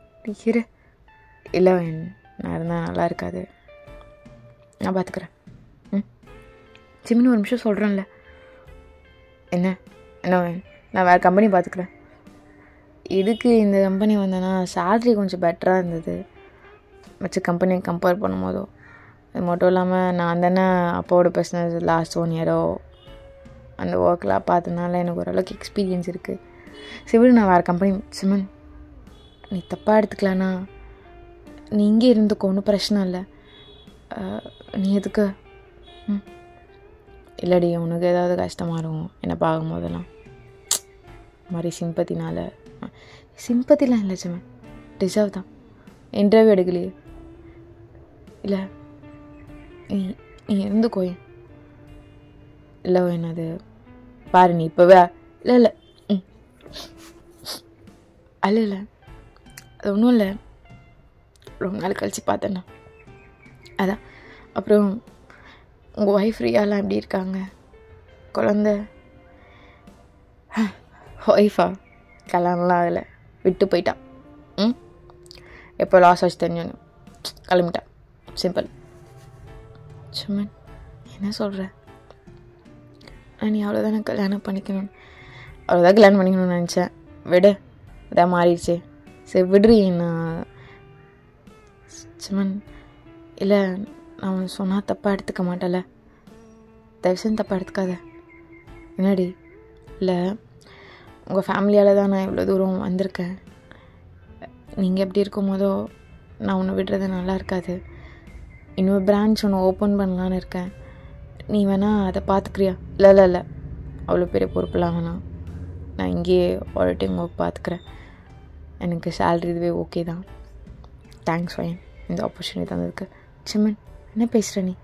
இரு. இல்லை நான் இருந்தால் நல்லா இருக்காது, நான் பார்த்துக்குறேன். சிம்மின்னு ஒரு நிமிஷம் சொல்கிறேன்ல. என்ன நான் வேறு கம்பெனி பார்த்துக்குறேன். இதுக்கு இந்த கம்பெனி வந்தேன்னா சேல்ரி கொஞ்சம் பெட்டராக இருந்தது மற்ற கம்பெனியை கம்பேர் பண்ணும் போதோ. அது மட்டும் இல்லாமல் நான் தானே அப்பாவோட பிஸ்னஸ் லாஸ்ட் 1 year அந்த ஒர்க்கெலாம் பார்த்ததுனால எனக்கு ஓரளவுக்கு எக்ஸ்பீரியன்ஸ் இருக்குது. சிவில் நான் வேறு கம்பெனி. சிமன் நீ தப்பாக எடுத்துக்கலான்னா நீ இங்கே இருந்துக்கோ, ஒன்றும் பிரச்சனை இல்லை. நீ எதுக்கு? இல்லடி, உனக்கு ஏதாவது கஷ்டமாக இருக்கும் என்னை பார்க்கும் போதெல்லாம். மாதிரி சிம்பத்திலாம் இல்லை சிமன், டிசர்வ் தான். இன்டர்வியூ எடுக்கலையே. இல்லை நீ இருந்துக்கோயே. இல்லை என்னது பாரு, நீ இப்போவே இல்லை இல்லை அது ஒன்றும் இல்லை, ரொம்ப நாள் கழித்து பார்த்தேண்ணா, அதான். அப்புறம் உங்கள் ஒய்ஃப் ரியாலாம் எப்படி இருக்காங்க? குழந்த ஒய்ஃபா? கல்யாணம்லாம் ஆகலை, விட்டு போயிட்டான். எப்போ லாஸ் ஆச்சு தெரிஞ்சோன்னு கிளம்பிட்டான். சிம்பிள். சும்மா என்ன சொல்கிற? நீ அவ்வளோதானே கல்யாணம் பண்ணிக்கணும், அவ்வளோதான் கல்யாணம் பண்ணிக்கணும்னு நினச்சேன். விடு, இதான் மாறிடுச்சு. சரி விடுறி. நான் சுமன் இல்லை, நான் ஒன்று சொன்னால் தப்பாக எடுத்துக்க மாட்டேல, தயவுசெய்து தப்பாக எடுத்துக்காத. என்னடி? இல்லை உங்கள் ஃபேமிலியால் தான் நான் இவ்வளோ தூரம் வந்திருக்கேன். நீங்கள் எப்படி இருக்கும் போதோ நான் ஒன்று விடுறது நல்லா இருக்காது. இன்னொரு பிரான்ச் ஒன்று ஓப்பன் பண்ணலான்னு இருக்கேன், நீ வேணால் அதை பார்த்துக்கிறியா? இல்லை அவ்வளோ பெரிய பொறுப்பெல்லாம் வேணாம், நான் இங்கேயே ஒரு டைம் ஒர்க் பார்த்துக்கிறேன், எனக்கு சேல்ரி இதுவே ஓகே தான். தேங்க்ஸ் ஃபைன் இந்த ஆப்பர்ச்சுனிட்டி தந்ததுக்கு. சிம்மன் என்ன பேசுகிற நீ?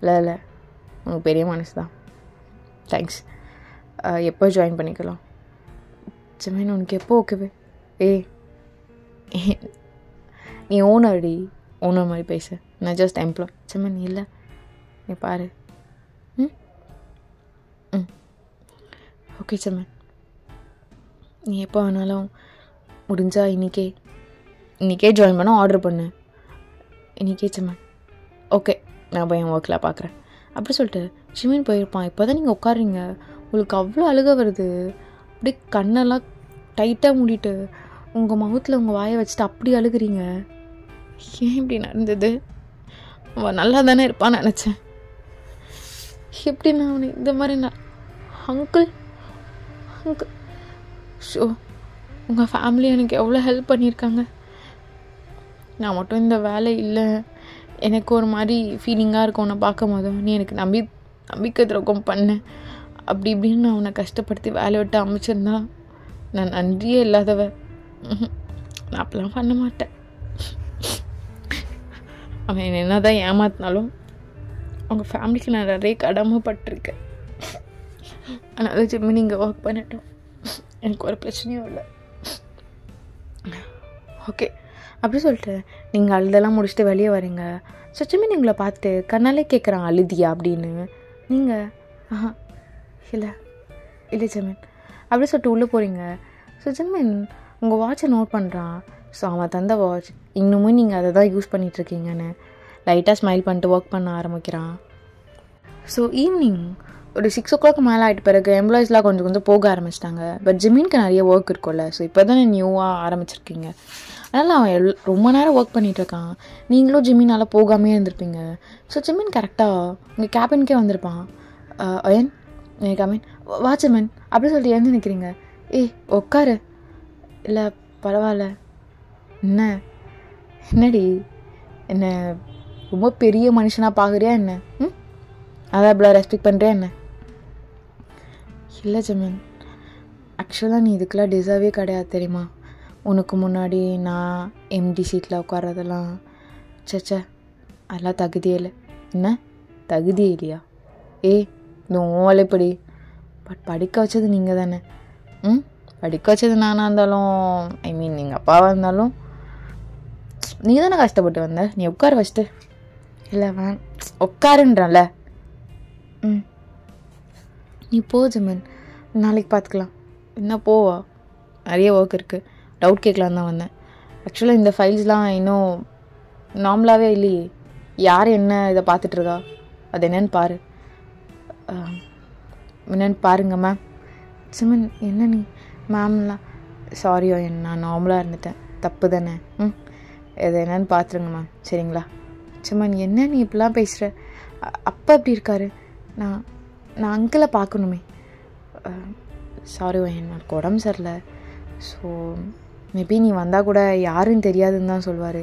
இல்லை உனக்கு பெரிய மனசு தான், தேங்க்ஸ். எப்போ ஜாயின் பண்ணிக்கலாம்? சிம்மன் உனக்கு எப்போ ஓகேவே? நீ ஓனர்டி, ஓனர் மாதிரி பேசு, நான் ஜஸ்ட் எம்ப்ளாய். சிம்மன் இல்லை, நீ பாரு. ஓகே சிம்மன், நீ எப்போ வேணாலும் முடிஞ்சா இன்றைக்கே ஜாயின் பண்ண ஆர்டர் பண்ணு. இன்றைக்கே சிம்மன். ஓகே, நான் போய் என் ஒர்க்கில் பார்க்குறேன் அப்படி சொல்லிட்டு சிம்மன் போயிருப்பான். இப்போ தான் நீங்கள் உட்காருங்க, உங்களுக்கு அவ்வளோ அழுக வருது, அப்படியே கண்ணெல்லாம் டைட்டாக மூடிட்டு உங்கள் முகத்தில் உங்கள் வாயை வச்சுட்டு அப்படி அழுகுறீங்க. ஏன் இப்படி நடந்தது? அவன் நல்லா தானே இருப்பான்னு நினச்சேன். எப்படி நான் அவனை இந்த மாதிரி அங்கிள் ஷோ, உங்கள் ஃபேமிலி எனக்கு எவ்வளோ ஹெல்ப் பண்ணியிருக்காங்க. நான் மட்டும் இந்த வேலை இல்லை, எனக்கு ஒரு மாதிரி ஃபீலிங்காக இருக்கும் உன்னை பார்க்கும் போதும். நீ எனக்கு நம்பிக்கை துரோகம் பண்ணேன், அப்படி இப்படின்னு நான் உன்னை கஷ்டப்படுத்தி வேலை விட்டு அமைச்சிருந்தா நான் நன்றியே இல்லாதவ. நான் அப்பெல்லாம் பண்ண மாட்டேன். அவன் என்ன தான் ஏமாத்தினாலும் அவங்க ஃபேமிலிக்கு நான் நிறைய கடமைப்பட்டிருக்கேன். அதனால ஜிம்மி நீங்கள் ஒர்க் பண்ணிட்டோம், எனக்கு ஒரு பிரச்சனையும் இல்லை. ஓகே அப்படி சொல்லிட்டு நீங்கள் அழுதெல்லாம் முடிச்சுட்டு வெளியே வரீங்க. ஸோ ஜிம்மி நீங்களை பார்த்துட்டு கண்ணாலே கேட்குறான், அழுதியா அப்படின்னு. நீங்கள் இல்லை ஜிமின் அப்படி சொல்லிட்டு உள்ளே போகிறீங்க. ஸோ ஜிமின் உங்கள் வாட்சை நோட் பண்ணுறான். ஸோ அவன் தந்த வாட்ச் இன்னமும் நீங்கள் அதை தான் யூஸ் பண்ணிகிட்ருக்கீங்கன்னு லைட்டாக ஸ்மைல் பண்ணிட்டு ஒர்க் பண்ண ஆரம்பிக்கிறான். ஸோ ஈவினிங் ஒரு 6 o'clock மேலே ஆகிட்ட பிறகு எம்ப்ளாயிஸ்லாம் கொஞ்சம் போக ஆரம்பிச்சிட்டாங்க. பட் ஜிமின்க்கு நிறைய ஒர்க் இருக்கும்ல, ஸோ இப்போ தானே நியூவாக ஆரம்பிச்சிருக்கீங்க, அதனால் அவன் ரொம்ப நேரம் ஒர்க் பண்ணிகிட்ருக்கான். நீங்களும் ஜிமினால் போகாமே இருந்திருப்பீங்க. ஸோ ஜிமின் கரெக்டாக உங்கள் கேபின்கே வந்திருப்பான். அயன் கமின், வா ஜிமின் அப்படி சொல்லிட்டு எழுந்து நிற்கிறீங்க. உட்காரு. இல்லை பரவாயில்ல. என்னடி என்ன ரொம்ப பெரிய மனுஷனாக பார்க்குறியா என்ன? அதான் இவ்வளோ ரெஸ்பெக்ட் பண்ணுறியா என்ன? இல்லை ஜிமின், ஆக்சுவலாக நீ இதுக்கெல்லாம் டிசர்வே கிடையாது தெரியுமா. உனக்கு முன்னாடி நான் எம்டி சீட்டில் உட்காரதெல்லாம் சச்சா அதெல்லாம் தகுதியே இல்லை. என்ன தகுதியே இல்லையா? ஏய் நோலைப்படி பட் படிக்க வச்சது நீங்கள் தானே. படிக்க வச்சது நானாக இருந்தாலும் ஐ மீன் எங்கள் அப்பாவாக இருந்தாலும் நீ தானே கஷ்டப்பட்டு வந்த. நீ உட்கார ஃபஸ்ட்டு. இல்லை உட்காருன்றல. நீ போ ஜிமன், நாளைக்கு பார்த்துக்கலாம். என்ன போவா, நிறைய ஒர்க் இருக்குது. டவுட் கேட்கலாம் தான் வந்தேன். ஆக்சுவலாக இந்த ஃபைல்ஸ்லாம் இன்னும் நார்மலாகவே இல்லையே. யார் என்ன இதை பார்த்துட்ருக்கா, அது என்னன்னு பாரு. என்னென்னு பாருங்க மேம். ஜிமன் என்ன நீ மேம்லாம் சாரியோ, நான் நார்மலாக இருந்துட்டேன், தப்பு தானே. இது என்னென்னு பார்த்துருங்க மேம், சரிங்களா. ஜிமன் என்ன நீ இப்படிலாம் பேசுகிற, அப்பா எப்படி இருக்காரு, நான் அங்கிளை பார்க்கணுமே. சாரி எனக்கு உடம்பு சரியில்லை. ஸோ மேபி நீ வந்தால் கூட யாருன்னு தெரியாதுன்னு தான் சொல்லுவார்.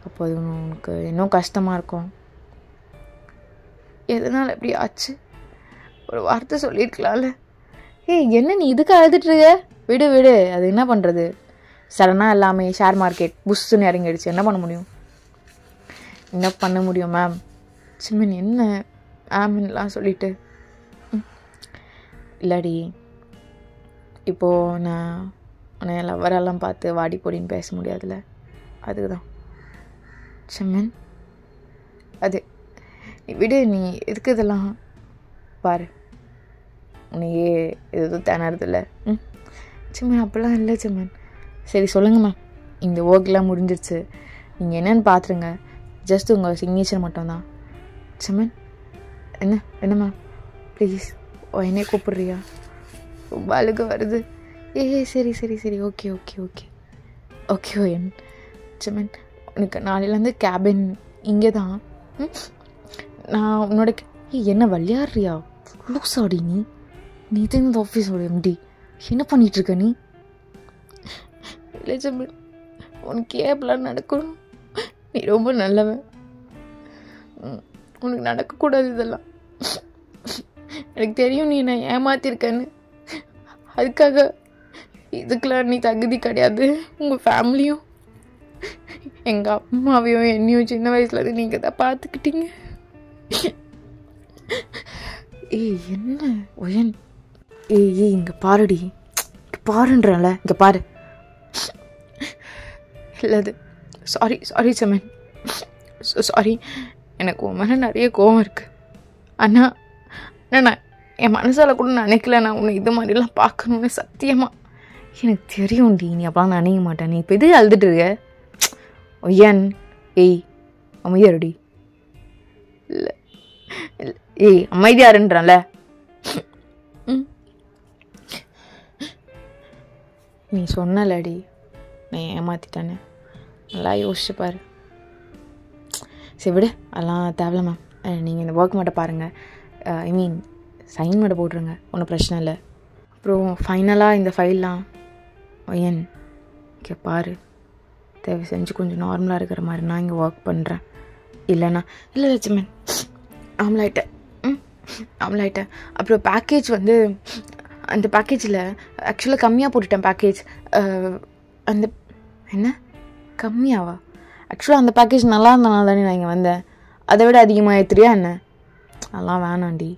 அப்போ அது உனக்கு இன்னும் கஷ்டமாக இருக்கும். எதனால் எப்படி ஆச்சு, ஒரு வார்த்தை சொல்லியிருக்கலாம்ல. என்ன நீ இதுக்கு அழுதுட்டுருக்க, விடு விடு. அது என்ன பண்ணுறது, சடனாக எல்லாமே ஷேர் மார்க்கெட் புஷ்ஷுன்னு இறங்கிடுச்சு, என்ன பண்ண முடியும். என்ன பண்ண முடியும் மேம். சிம்மன் என்ன மேம்லாம் சொல்லிட்டு. இல்லடி இப்போது நான் உன்னை லவ்வரெல்லாம் பார்த்து வாடி போடின்னு பேச முடியாதுல்ல, அதுக்கு தான். சிம்மன் அது நீ விடு, நீ எதுக்கு இதெல்லாம் பாரு, உன்னையே எதுவும் திணறதில்ல. சிம்மன் அப்படிலாம் இல்லை சிம்மன். சரி சொல்லுங்கள் மேம், இந்த ஒர்க்லாம் முடிஞ்சிருச்சு, நீங்கள் என்னென்னு பார்த்துருங்க. ஜஸ்ட் உங்கள் சிக்னேச்சர் மட்டும்தான். சிம்மன் என்ன மேம் ப்ளீஸ் என்னை கூப்பிட்றியா, ரொம்ப அழுக வருது. சரி சரி சரி ஓகே ஓகே ஓகே ஓகே ஓயன். சிம்மன் உனக்கு நாளையிலேருந்து கேபின் இங்கே தான். நான் உன்னோட என்ன விளையாடுறியா, லூஸாடி நீ தான் இந்த ஆஃபீஸோட எம்டி, என்ன பண்ணிகிட்ருக்க நீ. இல்லை சிம்மன் உனக்கு ஏப்லாம் நடக்கணும், நீ ரொம்ப நல்லவன், உனக்கு நடக்கக்கூடாது இதெல்லாம். எனக்கு தெரியும் நீ நான் ஏமாத்திருக்கேன்னு, அதுக்காக இதுக்கெல்லாம் நீ தகுதி கிடையாது. உங்கள் ஃபேமிலியும் எங்கள் அம்மாவையும் என்னையும் சின்ன வயசுலேருந்து நீங்கள் தான் பார்த்துக்கிட்டீங்க. என்ன ஒயன், இங்கே பாருடி, பாருன்றல, இங்கே பாரு. இல்லை அது சாரி சாரி சமன், சாரி. எனக்கு உன் மேலே நிறைய கோவம் இருக்குது. ஆனால் நான் என் மனசால் கூட நினைக்கல நான் உன்னை இது மாதிரிலாம் பார்க்கணுன்னு. சத்தியமாக எனக்கு தெரியும்டி நீ அப்பலாம் நினைக்க மாட்டேன். நீ இப்போ எது அழுதுட்டு இருக்க ஒய்யன். அமைதியாருடி. இல்லை அமைதியாருன்றல. நீ சொன்னலடி நான் ஏமாத்திட்டேன்னு, நல்லா யோசிச்சு பாரு. சரி விடு, அதெல்லாம் தேவையில்ல மேம். நீங்கள் இந்த ஒர்க் மட்டும் பாருங்கள், ஐ மீன் சைன் மட்டும் போட்டுருங்க, ஒன்றும் பிரச்சனை இல்லை. அப்புறம் ஃபைனலாக இந்த ஃபைல்லாம் ஒயன் இங்கே பாரு, தேவை செஞ்சு கொஞ்சம் நார்மலாக இருக்கிற மாதிரி நான் இங்கே ஒர்க் பண்ணுறேன். இல்லைண்ணா இல்லை லட்சுமன் நார்மலாகிட்டேன். நார்மலாகிட்டேன். அப்புறம் பேக்கேஜ் வந்து அந்த பேக்கேஜில் ஆக்சுவலாக கம்மியாக போட்டுட்டேன் பேக்கேஜ். அந்த என்ன கம்மியாவா, ஆக்சுவலாக அந்த பேக்கேஜ் நல்லா இருந்தனால தானே நான் இங்கே வந்தேன். அதை விட அதிகமாக ஏற்றுறியா என்ன, அதெல்லாம் வேணாண்டி,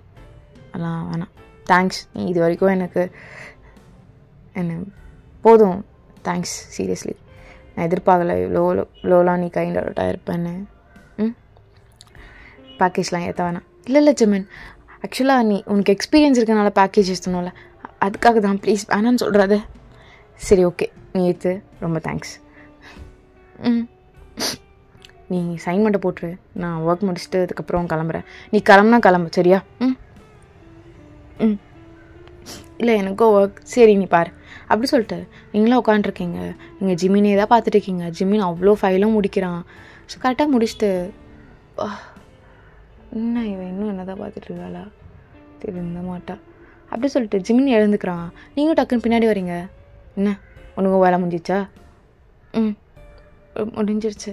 அதெல்லாம் வேணாம். தேங்க்ஸ், நீ இது வரைக்கும் எனக்கு என்ன போதும். தேங்க்ஸ் சீரியஸ்லி, நான் எதிர்பார்க்கல இவ்வளோலாம் நீ கைண்ட் அவுட்டாக இருப்பேன்னு. பேக்கேஜ்லாம் ஏற்ற வேணாம். இல்லை ஜிமன், ஆக்சுவலாக நீ உனக்கு எக்ஸ்பீரியன்ஸ் இருக்கனால பேக்கேஜ் ஏற்றணும்ல, அதுக்காக தான். ப்ளீஸ் வேணான்னு சொல்கிறாத. சரி ஓகே நீ ஏற்று, ரொம்ப தேங்க்ஸ். நீ சைன் மட்டும் போட்டுரு, நான் ஒர்க் முடிச்சுட்டு அதுக்கப்புறம் கிளம்புறேன். நீ கிளம்புனா கிளம்பு சரியா. இல்லை எனக்கோ ஒர்க். சரி நீ பாரு. அப்படி சொல்லிட்டு நீங்களும் உட்காண்ட்ருக்கீங்க, நீங்கள் ஜிமினே தான் பார்த்துட்டு இருக்கீங்க. ஜிமின் அவ்வளோ ஃபைலும் முடிக்கிறான். ஸோ கரெக்டாக முடிச்சுட்டு இன்னும் இவன் இன்னும் என்ன தான் பார்த்துட்ருக்காளா, திருந்த மாட்டா. அப்படி சொல்லிட்டு ஜிமின் எழுந்துக்கிறான். நீங்களும் டக்குன்னு பின்னாடி வரீங்க. என்ன உனக்கு வேலை முடிஞ்சிச்சா? முடிஞ்சிருச்சு.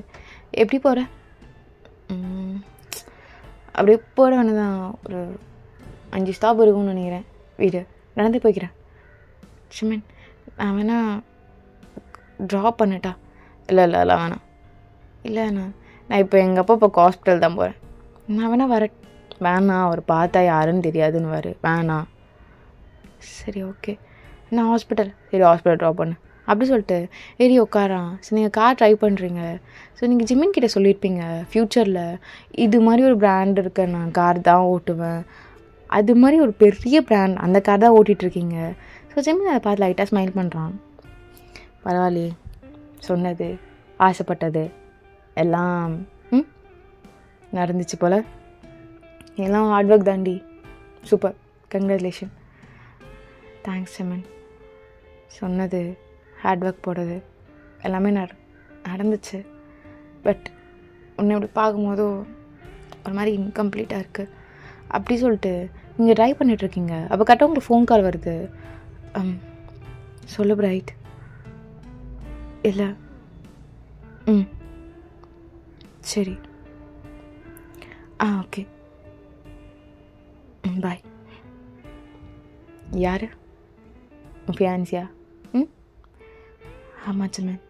எப்படி போகிற? அப்படியே போகிற வேணுதான். ஒரு 5 ஸ்டாப் இருக்கும்னு நினைக்கிறேன் வீடு. நடந்து போய்க்கிறேன். ஜிமின் நான் வேணா ட்ராப் பண்ணட்டா? இல்லை வேணாம். இல்லை நான் இப்போ எங்கள் அப்பா ஹாஸ்பிட்டல் தான் போகிறேன். நான் வேணா வேணாம், அவர் பார்த்தா யாருன்னு தெரியாதுன்னு வேணாம். சரி ஓகே, நான் ஹாஸ்பிட்டல், சரி ஹாஸ்பிட்டல் ட்ராப் பண்ணு அப்படி சொல்லிட்டு ஏறி உட்காரான். ஸோ நீங்கள் கார் ட்ரை பண்ணுறீங்க. ஸோ நீங்கள் ஜிமின் கிட்டே சொல்லியிருப்பீங்க ஃப்யூச்சரில் இது மாதிரி ஒரு பிராண்ட் இருக்க நான் கார் தான் ஓட்டுவேன், அது மாதிரி ஒரு பெரிய பிராண்ட் அந்த கார் தான் ஓட்டிகிட்ருக்கீங்க. ஸோ ஜிமின் அதை பார்த்து லைட்டாக ஸ்மைல் பண்ணுறான். பரவாயில்லையே, சொன்னது ஆசைப்பட்டது எல்லாம் நடந்துச்சு போல். எல்லாம் ஹார்ட் ஒர்க் தாண்டி. Super, congratulation. Thanks Jimin. சொன்னது ஹார்ட் ஒர்க் போடுறது எல்லாமே நடந்துச்சு. பட் உன்னை இப்படி பார்க்கும்போது ஒரு மாதிரி இன்கம்ப்ளீட்டாக இருக்குது அப்படி சொல்லிட்டு நீங்கள் ட்ரை பண்ணிகிட்ருக்கீங்க. அப்போ கரெக்டாக உங்களுக்கு ஃபோன் கால் வருது. சொல்லு பிரைட். இல்லை. சரி, ஓகே, பாய். யார்? உன் ஃபியான்சியா? ஆமாம் ஜிமின்.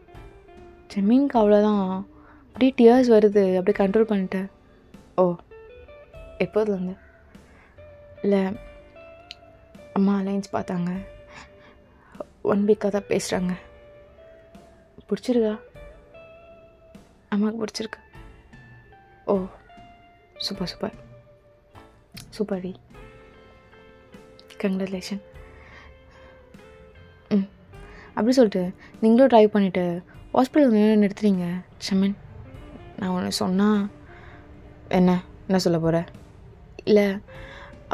ஜிமின்க்கு அவ்வளோதான், அப்படியே டியர்ஸ் வருது, அப்படியே கண்ட்ரோல் பண்ணிட்டேன். ஓ, எப்போதுலேருந்து? இல்லை, அம்மா அலைன்ஸ் பார்த்தாங்க, 1 வீக்காக தான் பேசுகிறாங்க. பிடிச்சிருக்கா? அம்மாவுக்கு பிடிச்சிருக்கு. ஓ, சூப்பர் சூப்பர் சூப்பர் டி, கங்க்ராச்சுலேஷன். அப்படி சொல்லிட்டு நீங்களும் ட்ரைவ் பண்ணிவிட்டு ஹாஸ்பிட்டல் நிறுத்துறீங்க. ஜிமின், நான் ஒன்று சொன்னால் என்ன சொல்ல போகிற? இல்லை,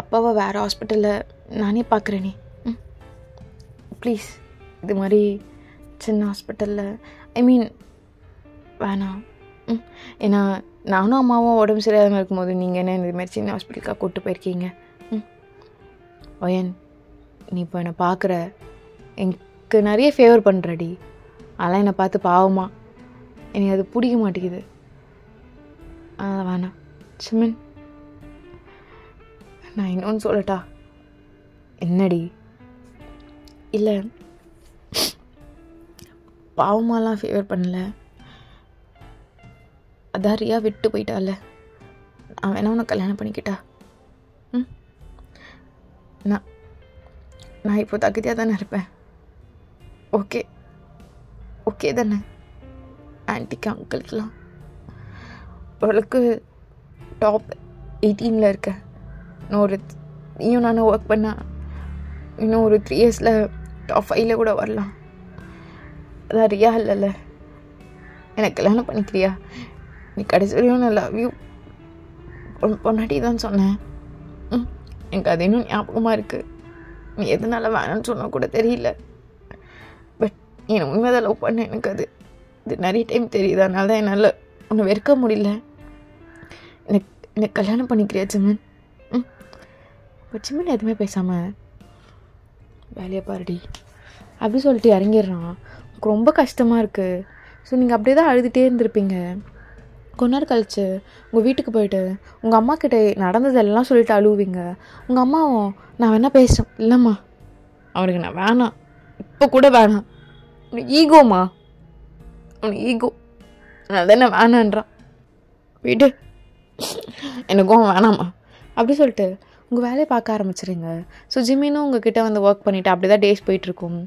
அப்பாவை வேறு ஹாஸ்பிட்டலில் நானே பார்க்குறேனே, ப்ளீஸ் இது மாதிரி சின்ன ஹாஸ்பிட்டலில், ஐ மீன் வேணாம். ஏன்னா நானும் அம்மாவும் உடம்பு சரியாகாமல் இருக்கும்போது நீங்கள் என்ன இதுமாதிரி சின்ன ஹாஸ்பிட்டலுக்காக கூப்பிட்டு போயிருக்கீங்க. ஒயன், நீ இப்போ என்னை பார்க்குற, எனக்கு நிறைய ஃபேவர் பண்ணுறடி, அதெல்லாம் என்னை பார்த்து பாவமா, எனக்கு அது பிடிக்க மாட்டேங்குது. வேணாம் ஜிமின். நான் இன்னொன்று சொல்லட்டா? என்னடி? இல்லை, பாவமாலாம் ஃபேவர் பண்ணல, அதான் ரியா விட்டு போயிட்டால, நான் வேணா உன்னை கல்யாணம் பண்ணிக்கிட்டா? நான் இப்போ தகுதியாக தானே இருப்பேன். ஓகே ஓகே தானே? ஆன்ட்டிக்கு அங்கிளுக்கெலாம் ஓரளவுக்கு டாப் 18 இருக்கேன். நீயும் நானும் ஒர்க் பண்ணால் இன்னும் ஒரு 3 இயர்ஸில் டாப் 5 கூட வரலாம். அதான் ரியா இல்லைல்ல, எனக்கு கல்யாணம் பண்ணிக்கிறியா? நீ கடைசி வரையும் நான் லவ் யூ பொன்னாட்டி தான் சொன்னேன். எனக்கு அது இன்னும் ஞாபகமாக இருக்குது. நீ எதனால வேணான்னு சொன்னால் கூட தெரியல, பட் நீ என்னை உண்மையாக லவ் பண்ண எனக்கு இது நிறைய டைம் தெரியுது. அதனால தான் என்னால் உன்னை வெறுக்க முடியல. எனக்கு கல்யாணம் பண்ணிக்கிறியா ஜிமின்? பட் ஜிமின் எதுவுமே பேசாமல் வேலையை பாருடி அப்படி சொல்லிட்டு இறங்கிடுறான். எனக்கு ரொம்ப கஷ்டமாக இருக்குது. ஸோ நீங்கள் அப்படியே தான் அழுதுகிட்டே இருந்திருப்பீங்க. கொஞ்ச நேரம் கழிச்சு உங்கள் வீட்டுக்கு போயிட்டு உங்கள் அம்மா கிட்டே நடந்ததெல்லாம் சொல்லிட்டு அழுவீங்க. உங்கள் அம்மாவும் நான் வேணா பேசுகிறேன். இல்லைம்மா, அவனுக்கு நான் வேணாம், இப்போ கூட வேணாம், உனக்கு ஈகோம்மா, உனக்கு ஈகோ, அதனால தான் நான் வேணான்றான். வீடு எனக்கும் வேணாம்மா அப்படி சொல்லிட்டு உங்கள் வேலையை பார்க்க ஆரம்பிச்சிருங்க. ஸோ ஜிமினும் உங்ககிட்ட வந்து ஒர்க் பண்ணிவிட்டு அப்படி தான் டேஸ் போயிட்டுருக்கும்.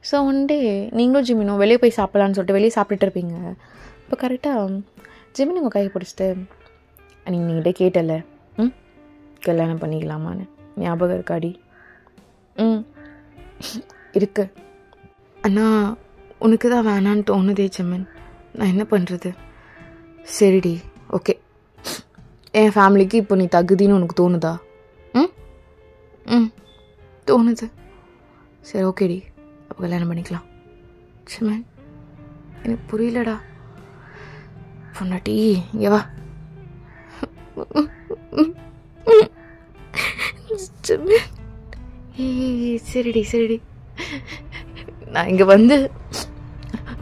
ஸோ ஒன் டே நீங்களும் ஜிமினும் வெளியே போய் சாப்பிட்லான்னு சொல்லிட்டு வெளியே சாப்பிட்டுட்டு இருப்பீங்க. இப்போ கரெக்டாக ஜிமின் உங்கள் கையை பிடிச்சிட்டு, நீங்கள்கிட்ட கேட்டல கல்யாணம் பண்ணிக்கலாமான்னு ஞாபகம் இருக்காடி? இருக்கு. அண்ணா உனக்கு தான் வேணான்னு தோணுதே ஜிமின், நான் என்ன பண்ணுறது? சரிடி, ஓகே, என் ஃபேமிலிக்கு இப்போ நீ தகுதின்னு உனக்கு தோணுதா? தோணுது. சரி ஓகேடி, அப்போ கல்யாணம் பண்ணிக்கலாம். ஜிமின், எனக்கு புரியலடா. பொண்டாட்டி இங்கே வா. சரிடி, நான் இங்கே வந்து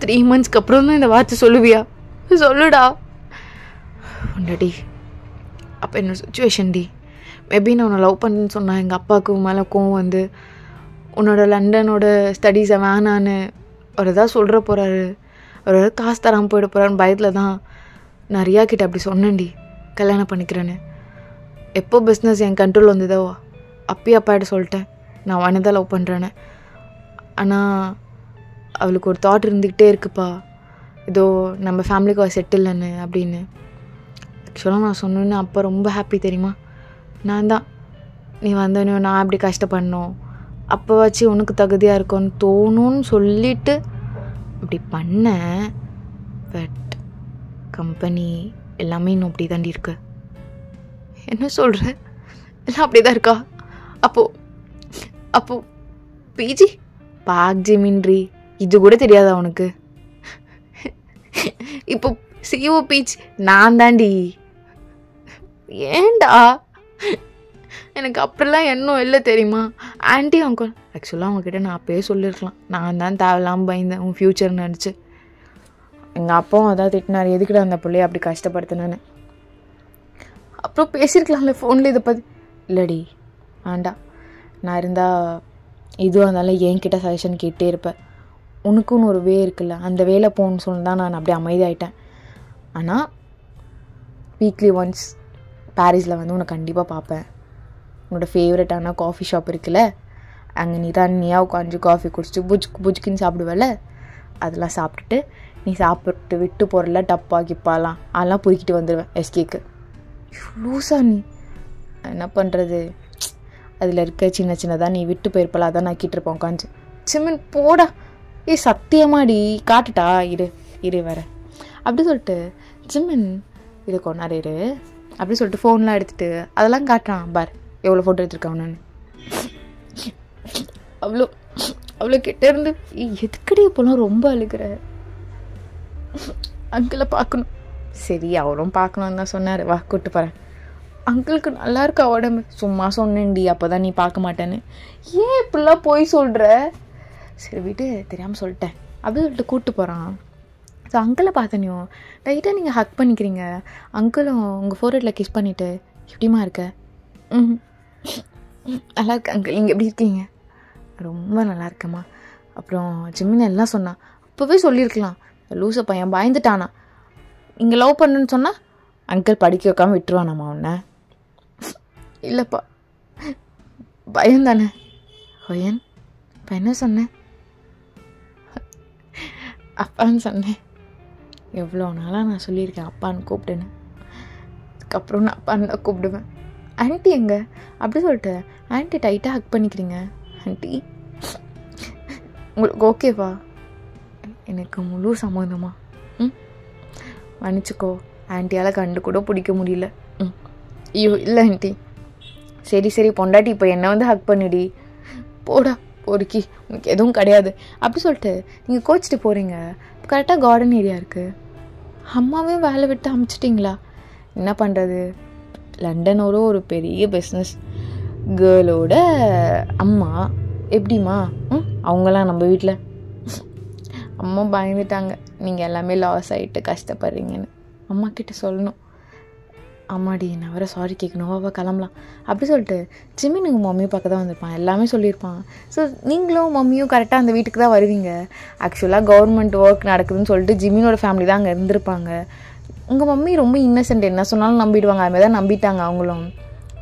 3 monthsக்கு அப்புறம் தான் இந்த வார்த்தை சொல்லுவியா? சொல்லுடா. பொண்டாட்டி, அப்போ என்னோட சுச்சுவேஷன் டி, மேபி நான் உன்னை லவ் பண்ணுன்னு சொன்னேன். எங்கள் அப்பாவுக்கு மேலே கோவம் வந்து உன்னோட லண்டனோட ஸ்டடீஸை வேணான்னு அவர் எதாவது சொல்கிற போகிறாரு, அவர் எதாவது காசு தராமல் போயிட போகிறான்னு பயத்தில் தான் நான் ரியா கிட்ட அப்படி சொன்னேன்டி கல்யாணம் பண்ணிக்கிறேன்னு. எப்போ பிஸ்னஸ் என் கண்ட்ரோல் வந்ததோ அப்பயே அப்பாட்ட சொல்லிட்டேன் நான் வனதா லவ் பண்ணுறேன்னு. ஆனால் அவளுக்கு ஒரு தாட் இருந்துக்கிட்டே இருக்குப்பா, ஏதோ நம்ம ஃபேமிலிக்கு அவள் செட் இல்லைன்னு அப்படின்னு. ஆக்சுவலாக நான் சொன்னேன்னு அப்போ ரொம்ப ஹாப்பி தெரியுமா. நான் தான் நீ வந்தோன்னே நான் அப்படி கஷ்டப்படணும், அப்போ வச்சு உனக்கு தகுதியாக இருக்கும்னு தோணுன்னு சொல்லிவிட்டு அப்படி பண்ணேன். பட் கம்பெனி எல்லாமே இன்னும் அப்படி தாண்டி இருக்கு. என்ன சொல்கிற, எல்லாம் அப்படி தான் இருக்கா? அப்போ பிஜி பாக் ஜிமின்ரி இது கூட தெரியாதா உனக்கு? இப்போ சிஓ பீச் நான் தாண்டி. ஏண்டா எனக்கு அப்படிலாம் எண்ணம் இல்லை தெரியுமா. ஆன்ட்டி அங்கிள் ஆக்சுவலாக அவங்கக்கிட்ட நான் அப்பயே சொல்லியிருக்கலாம், நான் தான் தேவையில்லாமல் பயந்தேன் உன் ஃப்யூச்சர் நினச்சி. எங்கள் அப்பாவும் அதான் திட்டினார், எதுக்கிட்ட அந்த பிள்ளைய அப்படி கஷ்டப்படுத்தினேன்னு. அப்புறம் பேசியிருக்கலாம்ல ஃபோனில் இதை பற்றி. இல்லடி வேண்டாம், நான் இருந்தால் இதுவாக இருந்தாலும் என்கிட்ட சஜஷன் கேட்டே இருப்பேன். உனக்குன்னு ஒரு வே இருக்குல்ல, அந்த வேலை போகணுன்னு சொல்லி தான் நான் அப்படியே அமைதியாயிட்டேன். ஆனால் வீக்லி ஒன்ஸ் பாரிஸில் வந்து உன்னை கண்டிப்பாக பார்ப்பேன். உன்னோட ஃபேவரட்டான காஃபி ஷாப் இருக்குல்ல, அங்கே நீ தண்ணியாக உட்காந்து காஃபி குடிச்சிட்டு புஜ்கின்னு சாப்பிடுவல, அதெல்லாம் சாப்பிட்டுட்டு நீ சாப்பிட்டு விட்டு போகிறல டப்பா கிப்பாலாம் அதெல்லாம் பொறுக்கிட்டு வந்துடுவேன் எஸ்கேக்கு. லூஸா நீ என்ன பண்ணுறது, அதில் இருக்க சின்ன சின்னதாக நீ விட்டு போயிருப்பல அதான் நக்கிட்டுருப்போம் உட்காந்து. சிம்மன் போடா, சத்தியமாடி காட்டுட்டா, இரு வேற அப்படி சொல்லிட்டு சிம்மன் இது கொண்டாரு இரு அப்படி சொல்லிட்டு ஃபோன்லாம் எடுத்துகிட்டு அதெல்லாம் காட்டுறான். பார் எவ்வளோ ஃபோட்டோ எடுத்துருக்கான் நான். அவ்வளோ கிட்டே இருந்து எதுக்கடி இப்போலாம் ரொம்ப அழுகிற, அங்கிளை பார்க்கணும். சரி அவரும் பார்க்கணுன்னு தான் சொன்னார், வா கூப்பிட்டு போகிறேன். அங்கிளுக்கு நல்லா இருக்கா உடம்பு? சும்மா சொன்னேன்டி அப்போ தான் நீ பார்க்க மாட்டேன்னு. ஏன் இப்படிலாம் போய் சொல்கிற? சரி வீட்டு தெரியாமல் சொல்லிட்டேன் அப்படி சொல்லிட்டு கூப்பிட்டு போகிறான். ஸோ அங்கிளை பார்த்தனையும் டைட்டாக நீங்கள் ஹக் பண்ணிக்கிறீங்க. அங்கிளும் உங்கள் ஃபோர்ஹெட்டில் கிஸ் பண்ணிவிட்டு எப்படிமா இருக்க? நல்லா இருக்கு அங்கிள், நீங்கள் எப்படி இருக்கீங்க? ரொம்ப நல்லா இருக்கேம்மா. அப்புறம் ஜிம்மின்னு எல்லாம் சொன்னான். அப்போவே சொல்லியிருக்கலாம், லூச பையன் பயந்துட்டானா. இங்கே லவ் பண்ணுன்னு சொன்னால் அங்கிள் படிக்க வைக்காமல் விட்டுருவானாம்மா உன்னை? இல்லைப்பா பயம் தானே. பையன் இப்போ என்ன சொன்னேன்? அப்பான்னு சொன்னேன். எவ்வளோ நாளாக நான் சொல்லியிருக்கேன் அப்பான்னு கூப்பிட்டுன்னு. அதுக்கப்புறம் நான் அப்பான்னு தான் கூப்பிடுவேன். ஆன்ட்டி எங்க அப்படி சொல்லிட்டு ஆன்ட்டி டைட்டாக ஹக் பண்ணிக்கிறீங்க. ஆன்ட்டி உங்களுக்கு ஓகேவா? எனக்கு முழு சம்மந்தமா? மன்னிச்சுக்கோ, ஆன்ட்டியால் கண்டு கூட பிடிக்க முடியல. ஐயோ இல்லை ஆன்ட்டி. சரி பொண்டாட்டி இப்போ என்னை வந்து ஹக் பண்ணிடி. போடா பொறுக்கி, உனக்கு எதுவும் கிடையாது அப்படி சொல்லிட்டு நீங்கள் கோச்சிட்டு போகிறீங்க. கரெக்டாக கார்டன் ஏரியா இருக்குது. அம்மாவே வேலை விட்டு அமுச்சிட்டிங்களா? என்ன பண்ணுறது, லண்டனோட ஒரு பெரிய பிஸ்னஸ் கேர்ளோட அம்மா எப்படிம்மா? அவங்களாம் நம்ம வீட்டில் அம்மா பயந்துட்டாங்க, நீங்கள் எல்லாமே லாஸ் ஆகிட்டு கஷ்டப்படுறீங்கன்னு. அம்மா கிட்ட சொல்லணும். அம்மாடி நான் வேறு சாரி கேட்கணும், வா கிளம்பலாம் அப்படி சொல்லிட்டு ஜிம்மினுக்கு மம்மியும் பார்க்க தான் வந்திருப்பான், எல்லாமே சொல்லியிருப்பான். ஸோ நீங்களும் மம்மியும் கரெக்டாக அந்த வீட்டுக்கு தான் வருவீங்க. ஆக்சுவலாக கவர்மெண்ட் ஒர்க் நடக்குதுன்னு சொல்லிட்டு ஜிம்மினோட ஃபேமிலி தான் அங்கே இருந்திருப்பாங்க. உங்கள் மம்மி ரொம்ப இன்னசென்ட், என்ன சொன்னாலும் நம்பிடுவாங்க. அதுமாதிரி தான் நம்பிட்டாங்க அவங்களும்.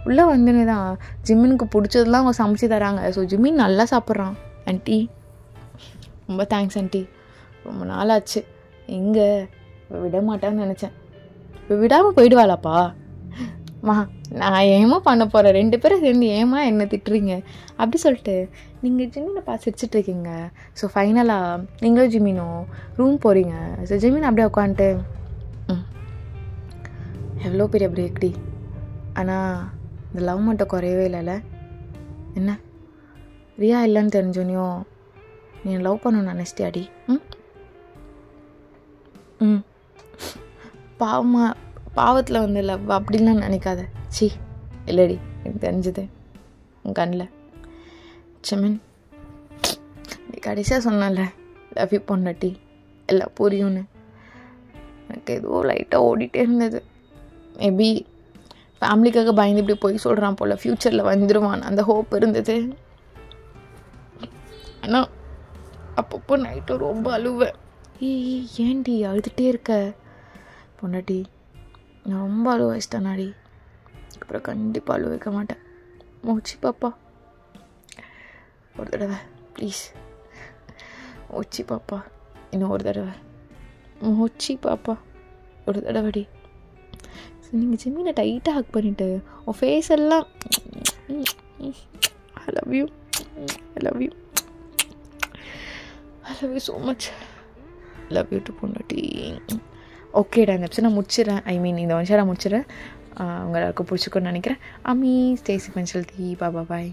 உள்ளே வந்துன்னு தான் ஜிம்மினுக்கு பிடிச்சதெல்லாம் அவங்க சமைச்சு தராங்க. ஸோ ஜிம்மின் நல்லா சாப்பிட்றான். ஆன்ட்டி ரொம்ப தேங்க்ஸ் ஆன்ட்டி, ரொம்ப நாள் ஆச்சு. எங்கே விட மாட்டான்னு நினச்சேன், இப்போ விடாமல் போயிடுவாளாப்பா? மா நான் ஏமா பண்ண போகிறேன், 2 பேரும் சேர்ந்து ஏமா என்ன திட்டுறீங்க அப்படி சொல்லிட்டு நீங்கள் ஜிம்மினை பார்த்து சிரிச்சிட்ருக்கீங்க. ஸோ ஃபைனலாக நீங்களும் ஜிம்மினும் ரூம் போகிறீங்க. ஸோ ஜிம்மின் அப்படியே உட்காந்துட்டு எவ்வளோ பெரிய பிரேக்டி, ஆனால் இந்த லவ் மட்டும் குறையவே இல்லைல்ல. என்ன ரியா இல்லைன்னு தெரிஞ்சோனையும் நீ லவ் பண்ணணும்னு நினச்சிட்டியாடி? பாவத்தில் வந்து லவ் அப்படின்லாம் நினைக்காத. சி இல்லடி, எனக்கு தெரிஞ்சது உன் கண்ணில். ஜிமின் நீ கடைசியாக சொன்னல லவ் யூ பொண்டாட்டி எல்லாம் புரியும்னு, எனக்கு எதுவும் லைட்டாக ஓடிட்டே இருந்தது. மேபி ஃபேமிலிக்காக பயந்து இப்படி போய் சொல்கிறான் போல், ஃப்யூச்சரில் வந்துடுவான் அந்த ஹோப் இருந்தது. ஆனால் அப்பப்போ நைட்டு ரொம்ப அழுவேன். ஏன்டி அழுதுகிட்டே இருக்க பொண்டாட்டி? நான் ரொம்ப அழுவ வச்சிட்டேனாடி. இதுக்கப்புறம் கண்டிப்பாக அழுவ வைக்க மாட்டேன். மோச்சி பாப்பா ஒரு தடவை ப்ளீஸ். மோச்சி பாப்பா இன்னும் ஒரு தடவை. மோச்சி பாப்பா ஒரு தடவைடி. நீங்கள் ஜெமினை டைட்டாக ஹக் பண்ணிவிட்டு உன் ஃபேஸ் எல்லாம் ஐ love you so much. Love you to பொண்டாட்டி. ஓகேடா, இந்த எபிசோட் நான் முடிச்சிடறேன். ஐ மீன் இந்த வருஷம் நான் முடிச்சிடறேன். உங்க எல்லாருக்கும் பிடிச்சிக்கோன்னு நினைக்கிறேன். அம்மி stay safe and healthy. Bye.